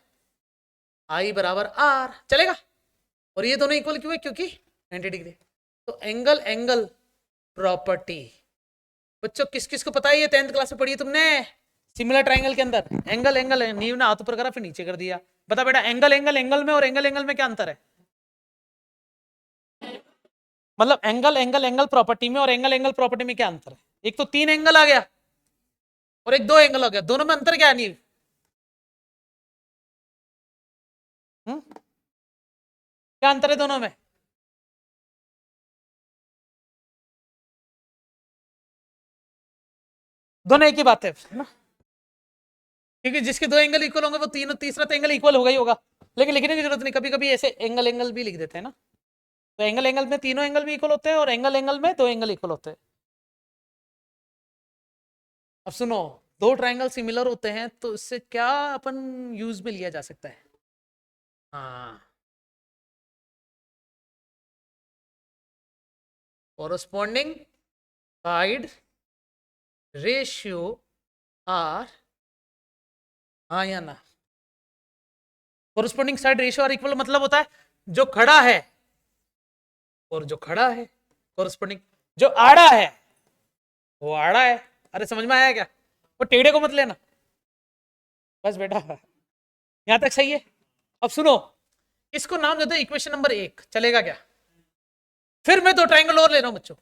A: आई बराबर आर। चलेगा? और ये दोनों इक्वल क्यों है? क्योंकि 90 डिग्री। तो एंगल एंगल प्रॉपर्टी बच्चों किस किस को पता है? ये 10th क्लास में पढ़ी है तुमने, सिमिलर ट्राइंगल के अंदर एंगल एंगल नीव ने हाथ ऊपर करा फिर नीचे कर दिया। बता बेटा, एंगल एंगल एंगल में और एंगल एंगल में क्या अंतर है? मतलब एंगल एंगल एंगल प्रॉपर्टी में और एंगल एंगल प्रॉपर्टी में क्या अंतर है? एक तो 3 एंगल आ गया और एक 2 एंगल आ गया, दोनों में अंतर क्या है नीव? क्या अंतर है दोनों में? दोनों एक ही बात है ना, क्योंकि जिसके दो एंगल इक्वल होंगे वो तीनों तीसरा तो एंगल इक्वल होगा ही होगा। लेकिन लिखने की जरूरत नहीं, कभी कभी ऐसे एंगल एंगल भी लिख देते हैं ना, तो एंगल एंगल में तीनों एंगल भी इक्वल होते हैं और एंगल एंगल में दो एंगल इक्वल होते हैं। अब सुनो, दो ट्राइंगल सिमिलर होते हैं तो इससे क्या अपन यूज में लिया जा सकता है? हाँ, कोरोस्पोंडिंग साइड रेशियो आर, हाँ या ना? Corresponding side ratio are equal मतलब होता है जो खड़ा है और जो खड़ा है कोरोस्पोंडिंग, जो आड़ा है वो आड़ा है। अरे समझ में आया क्या? वो टेढ़े को मत लेना, बस बेटा यहां तक सही है। अब सुनो, इसको नाम दे दो इक्वेशन नंबर 1, चलेगा क्या? फिर मैं दो ट्राइंगल और ले रहा हूं बच्चों,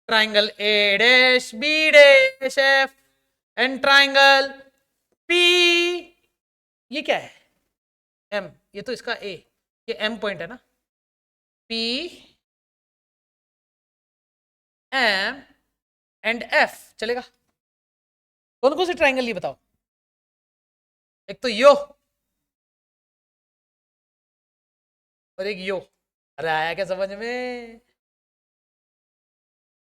A: triangle A dash B dash F and triangle P, ये क्या है? एम, ये तो इसका ए, ये एम पॉइंट है ना, पी एम एंड एफ, चलेगा? कौन कौन से ट्राइंगल ये बताओ? एक तो यो और एक यो। अरे आया क्या समझ में?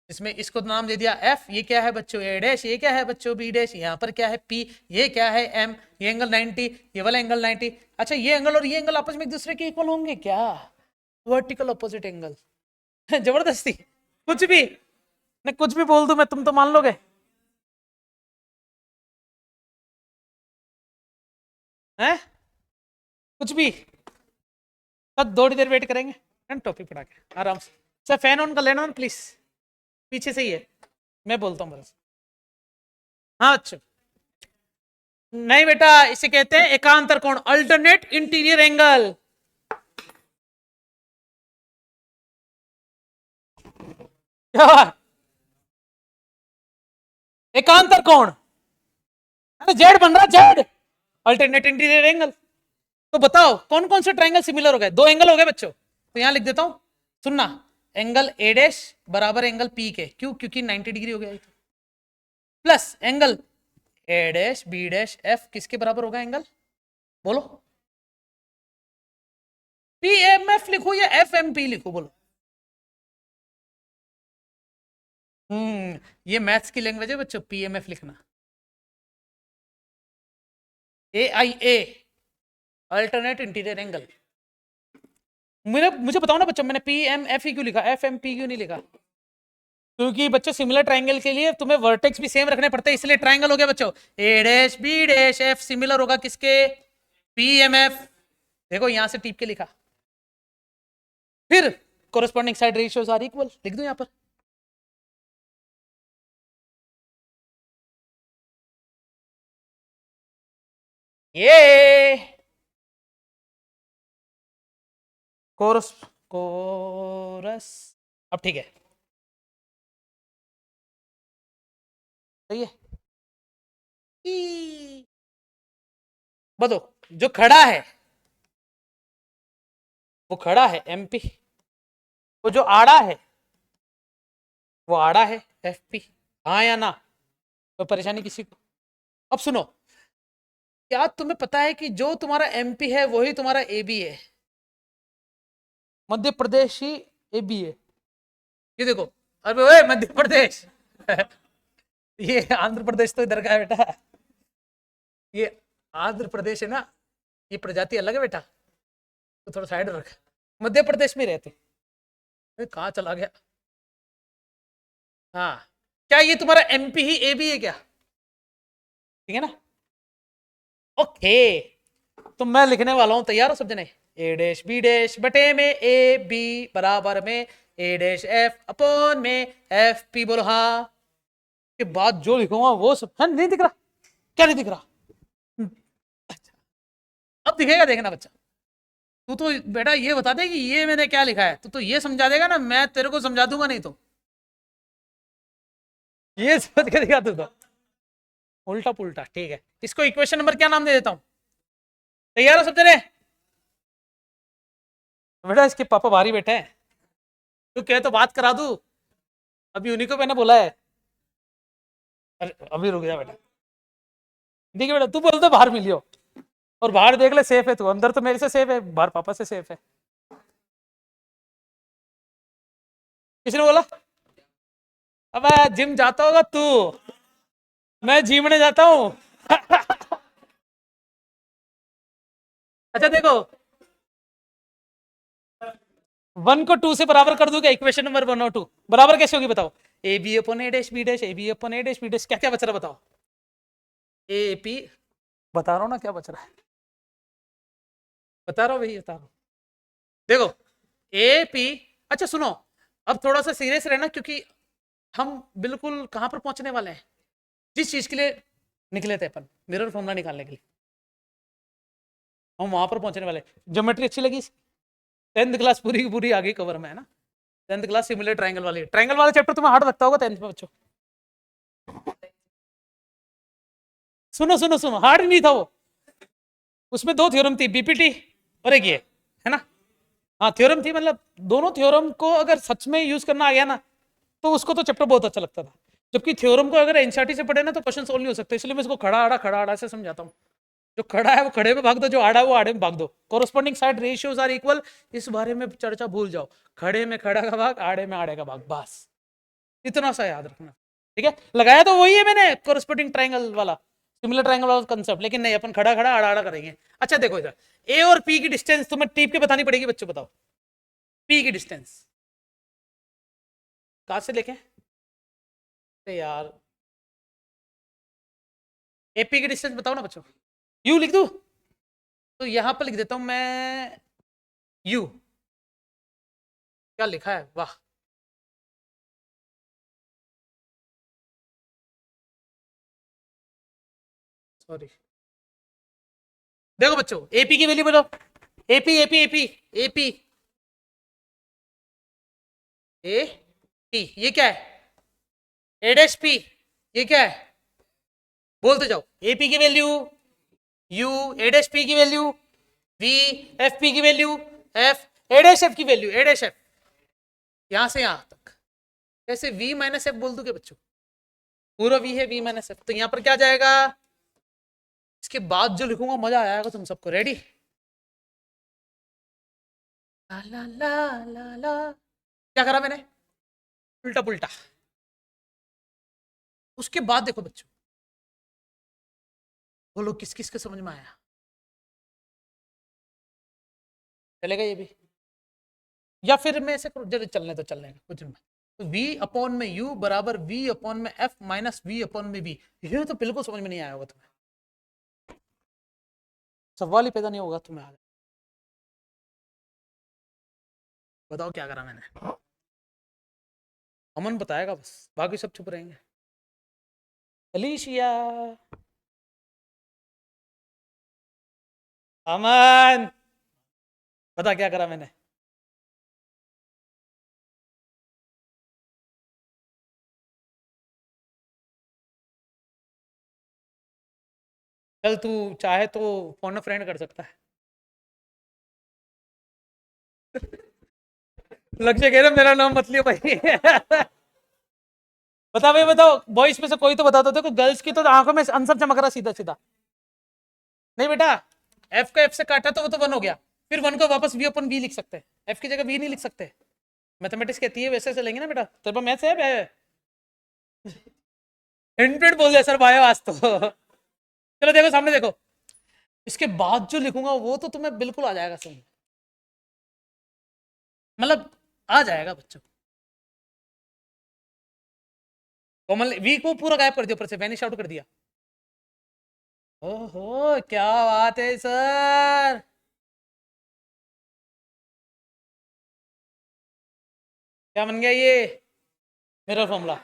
A: इसमें इसको नाम दे दिया एफ, ये क्या है बच्चों? ए डैश, ये क्या है बच्चों? बी डैश, यहाँ पर क्या है? पी, ये क्या है? एम, ये एंगल 90, ये वाला एंगल 90। अच्छा, ये एंगल और ये एंगल आपस में एक दूसरे के इक्वल होंगे क्या? वर्टिकल अपोजिट एंगल जबरदस्ती, कुछ भी मैं कुछ भी बोल दूं मैं, तुम तो मान लोगे? हैं? कुछ भी, तब थोड़ी देर वेट करेंगे, टॉपिक पढ़ा के आराम से। सर फैन ऑन कर लेना प्लीज, पीछे से ही है, मैं बोलता हूँ बस। हाँ अच्छा, नहीं बेटा, इसे कहते हैं एकांतर कोण, अल्टरनेट इंटीरियर एंगल। क्या एकांतर कोण? अरे जेड बन रहा, जेड अल्टरनेट इंटीरियर एंगल। तो बताओ कौन कौन से ट्राइंगल सिमिलर हो गए? दो एंगल हो गए बच्चों, तो यहां लिख देता हूं, सुनना, एंगल ए डैश बराबर एंगल पी के, क्यों? क्योंकि 90 डिग्री हो गया, plus angle A dash B dash F किसके बराबर होगा एंगल? बोलो, पी एम एफ लिखो या एफ एम पी लिखो? बोलो। ये मैथ्स की लैंग्वेज है बच्चों, पी एम एफ लिखना। ए आई ए, अल्टरनेट इंटीरियर एंगल। मुझे बताओ ना बच्चों, मैंने पी एम एफ ही क्यों लिखा, एफ एम पी क्यों नहीं लिखा? क्योंकि बच्चों सिमिलर ट्राइंगल के लिए तुम्हें वर्टेक्स भी सेम रखने पड़ते हैं, इसलिए ट्राइंगल हो गया बच्चों A dash B dash F similar होगा किसके? P M F. देखो यहां से टीप के लिखा। फिर corresponding side ratios are equal, लिख दो यहां पर। ये कोरस कोरस, अब ठीक है, सही है। बताओ जो खड़ा है वो खड़ा है एमपी, वो जो आड़ा है वो आड़ा है एफपी, हाँ या ना? कोई परेशानी किसी को? अब सुनो, क्या तुम्हें पता है कि जो तुम्हारा एमपी है वही तुम्हारा एबी है? मध्य प्रदेश ही एबी है। ये देखो, अरे ओए मध्य प्रदेश ये आंध्र प्रदेश तो इधर का है बेटा, ये आंध्र प्रदेश है ना, ये प्रजाति अलग है बेटा, तो थोड़ा साइड रख। मध्य प्रदेश में रहते, कहाँ चला गया? हाँ, क्या ये तुम्हारा एमपी ही एबी है क्या? ठीक है ना? ओके, तो मैं लिखने वाला हूं, तैयार हो सब जने? ए डैश बी डैश बटे में ए बी बराबर में ए डैश एफ अपॉन में एफ पी। बोलो हाँ। के बाद जो लिखूंगा वो सब, हाँ नहीं दिख रहा? क्या नहीं दिख रहा? अच्छा, अब दिखेगा, देखना बच्चा। तू तो बेटा ये बता दे कि ये मैंने क्या लिखा है, तो ये समझा देगा ना, मैं तेरे को समझा दूंगा नहीं तो। ये समझ के दिखा, तू तो उल्टा पुल्टा। ठीक है, इसको इक्वेशन नंबर क्या नाम दे देता हूं? तैयार हो सब जने? बेटा इसके पापा भारी बैठे हैं, तू कहे तो बात करा दू, अभी उन्हीं को मैंने बोला है। अरे अभी रुक जा बेटा, देखिए बेटा, तू बोल तो बाहर मिलियो, और बाहर देख ले सेफ है तू, अंदर तो मेरे से सेफ है, बाहर पापा से सेफ है। किसने बोला? अब जिम जाता होगा तू, मैं जिमने जाता हूँ। अच्छा देखो, 1 को 2 से बराबर कर दूंगा, इक्वेशन नंबर 1 और 2 बराबर कैसे होगी बताओ? A B upon A dash B dash, A B upon A dash B dash, क्या क्या बच रहा है बताओ? ए पी, बता रहा हूँ ना क्या बच रहा है, बता रहा हूँ भाई, बता रहा हूँ। देखो ए पी, अच्छा सुनो, अब थोड़ा सा सीरियस रहना, क्योंकि हम बिल्कुल कहां पर पहुंचने वाले हैं, जिस चीज के लिए निकले थे अपन मिरर फॉर्मूला निकालने के लिए, हम वहां पर पहुंचने वाले। ज्योमेट्री अच्छी लगी? 10th क्लास पूरी की पूरी आगे कवर में है ना, 10th क्लास सिमिलर ट्रायंगल वाला चैप्टर तुम्हें हार्ड लगता होगा 10th में बच्चों। सुनो सुनो सुनो, हार्ड नहीं था वो, उसमें 2 थ्योरम थी, बीपीटी और एक ये, है ना? हाँ थ्योरम थी, मतलब दोनों थ्योरम को अगर सच में यूज करना आ गया ना, तो उसको तो चैप्टर बहुत अच्छा लगता था। जबकि थ्योरम को अगर एनसीईआरटी से पढ़े ना तो क्वेश्चन सोल्व नहीं हो सकते, इसलिए मैं इसको खड़ा आड़ा से समझाता हूँ। जो खड़ा है वो खड़े में भाग दो, जो आड़ा है वो आड़े में भाग दो, corresponding side ratios are equal, इस बारे में चर्चा भूल जाओ। खड़े में खड़ा का भाग, आड़े में आड़े का भाग, बस इतना सा याद रखना। ठीक है, लगाया तो वही है मैंने, कोरोस्पोंडिंग ट्रायंगल वाला, सिमिलर ट्रायंगल वाला कंसेप्ट, लेकिन नहीं, अपन खड़ा खड़ा आड़ा आड़ा करेंगे। अच्छा देखो इधर, ए और पी की डिस्टेंस तुम्हें टीप के बतानी पड़ेगी बच्चों, बताओ पी की डिस्टेंस कहां से लेके? यार एपी की डिस्टेंस बताओ ना बच्चों, यू लिख दू? तो यहां पर लिख देता हूं मैं यू, क्या लिखा है, वाह। सॉरी, देखो बच्चों एपी की वैल्यू बताओ, AP AP AP AP A P, ये क्या है? ए डैश पी, ये क्या है? बोलते जाओ, एपी की value you, A dash P की वैल्यू वी, एफ पी की वैल्यू एफ, ए डैश एफ की वैल्यू ए डैश एफ, यहां से यहां तक कैसे वी माइनस एफ बोल दूंगे बच्चों? पूरा वी है, वी माइनस एफ, तो यहां पर क्या जाएगा? इसके बाद जो लिखूंगा मजा आएगा तुम सबको, रेडी? ला ला ला ला ला, क्या करा मैंने? उल्टा पुल्टा। उसके बाद देखो बच्चों, बोलो किस किस के समझ में आया? चलेगा ये भी? या फिर मैं ऐसे करूं, जल्दी चलने तो चलने कुछ में, तो v अपॉन में u बराबर v अपॉन में f माइनस v अपॉन में v, ये तो बिल्कुल समझ में नहीं आया होगा तुम्हें, सवाल ही पैदा नहीं होगा तुम्हें आगे। बताओ क्या करा मैंने? अमन बताएगा बस, बाकी सब चुप रहेंगे। अलीशिया, अमन बता क्या करा मैंने? चल तू चाहे तो फोन फ्रेंड कर सकता है। लक्ष्य कह रहे मेरा नाम मत लियो भाई। बता भाई बताओ, बॉयज में से कोई तो बता दो, देखो गर्ल्स की तो आंखों में आंसर चमक रहा सीधा सीधा। नहीं बेटा, एफ को एफ से काटा तो वो तो 1 हो गया, फिर 1 को वापस वी अपन वी लिख सकते हैं, एफ की जगह वी नहीं लिख सकते, मैथमेटिक्स कहती है वैसे चलेंगे ना बेटा, तेरे पास मैथ्स है? हिंटेड बोल दिया सर बायो आज तो। चलो देखो सामने देखो, इसके बाद जो लिखूंगा वो तो तुम्हें बिल्कुल आ जाएगा समझ, मतलब आ जाएगा बच्चों। कोमल वी को पूरा गायब कर दिया, ऊपर से वैनिश आउट कर दिया। ओहो क्या बात है सर, क्या बन गया ये मेरा फॉर्मूला।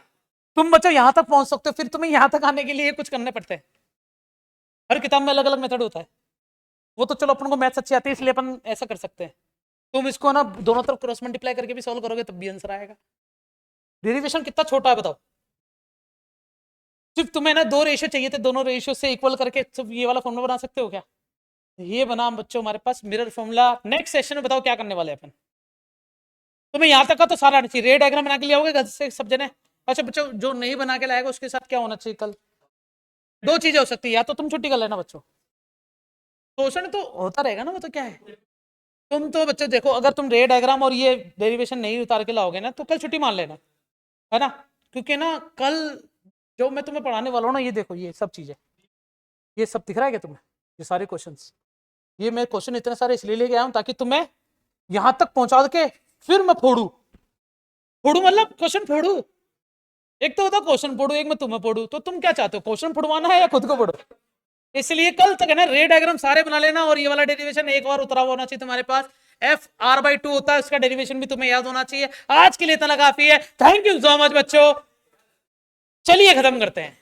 A: तुम बच्चों यहां तक पहुंच सकते हो, फिर तुम्हें यहां तक आने के लिए कुछ करने पड़ते हैं, हर किताब में अलग अलग मेथड होता है। वो तो चलो अपन को मैथ्स अच्छी आती है इसलिए अपन ऐसा कर सकते हैं, तुम इसको ना दोनों तरफ क्रॉस मल्टीप्लाई करके भी सॉल्व करोगे तब भी आंसर आएगा। डेरिवेशन कितना छोटा है बताओ, सिर्फ तुम्हें ना 2 रेशियो चाहिए थे, दोनों रेशियो से इक्वल करके सिर्फ ये वाला फॉर्मूला बना सकते हो क्या? ये बना बच्चों हमारे पास मिरर फॉर्मूला। नेक्स्ट सेशन में बताओ क्या करने वाले अपन, तुम्हें यहाँ तक का तो सारा आना चाहिए, रे डायग्राम बना के लिया होगा घर से सब जने। अच्छा बच्चों जो नहीं बना के लाएगा उसके साथ क्या होना चाहिए कल? 2 चीजें हो सकती है, या तो तुम छुट्टी कर लेना बच्चों, क्वेश्चन तो होता रहेगा ना, वो तो क्या है। तुम तो बच्चे देखो, अगर तुम रे डायग्राम और ये डेरिवेशन नहीं उतार के लाओगे ना तो कल छुट्टी मान लेना, है ना। क्योंकि ना कल जो मैं तुम्हें पढ़ाने वाला हूँ ना, ये देखो ये सब चीजें, ये सब दिख रहा है क्या तुम्हें, ये सारे क्वेश्चंस, ये मैं क्वेश्चन इतने सारे इसलिए लेके आया हूँ ताकि तुम्हें यहां तक पहुंचा के फिर मैं फोड़ू मतलब क्वेश्चन फोड़ू। एक तो होता क्वेश्चन फोड़ू, एक मैं तुम्हें फोड़ू, तो तुम क्या चाहते हो, क्वेश्चन फोड़वाना है या खुद को फोड़ो। इसलिए कल तक है ना रे डायग्राम सारे बना लेना, और ये वाला डेरिवेशन एक और उतरा होना चाहिए तुम्हारे पास। एफ आर बाई 2 होता है, उसका डेरिवेशन भी तुम्हें याद होना चाहिए। आज के लिए इतना काफी है। थैंक यू सो मच बच्चों, चलिए खत्म करते हैं।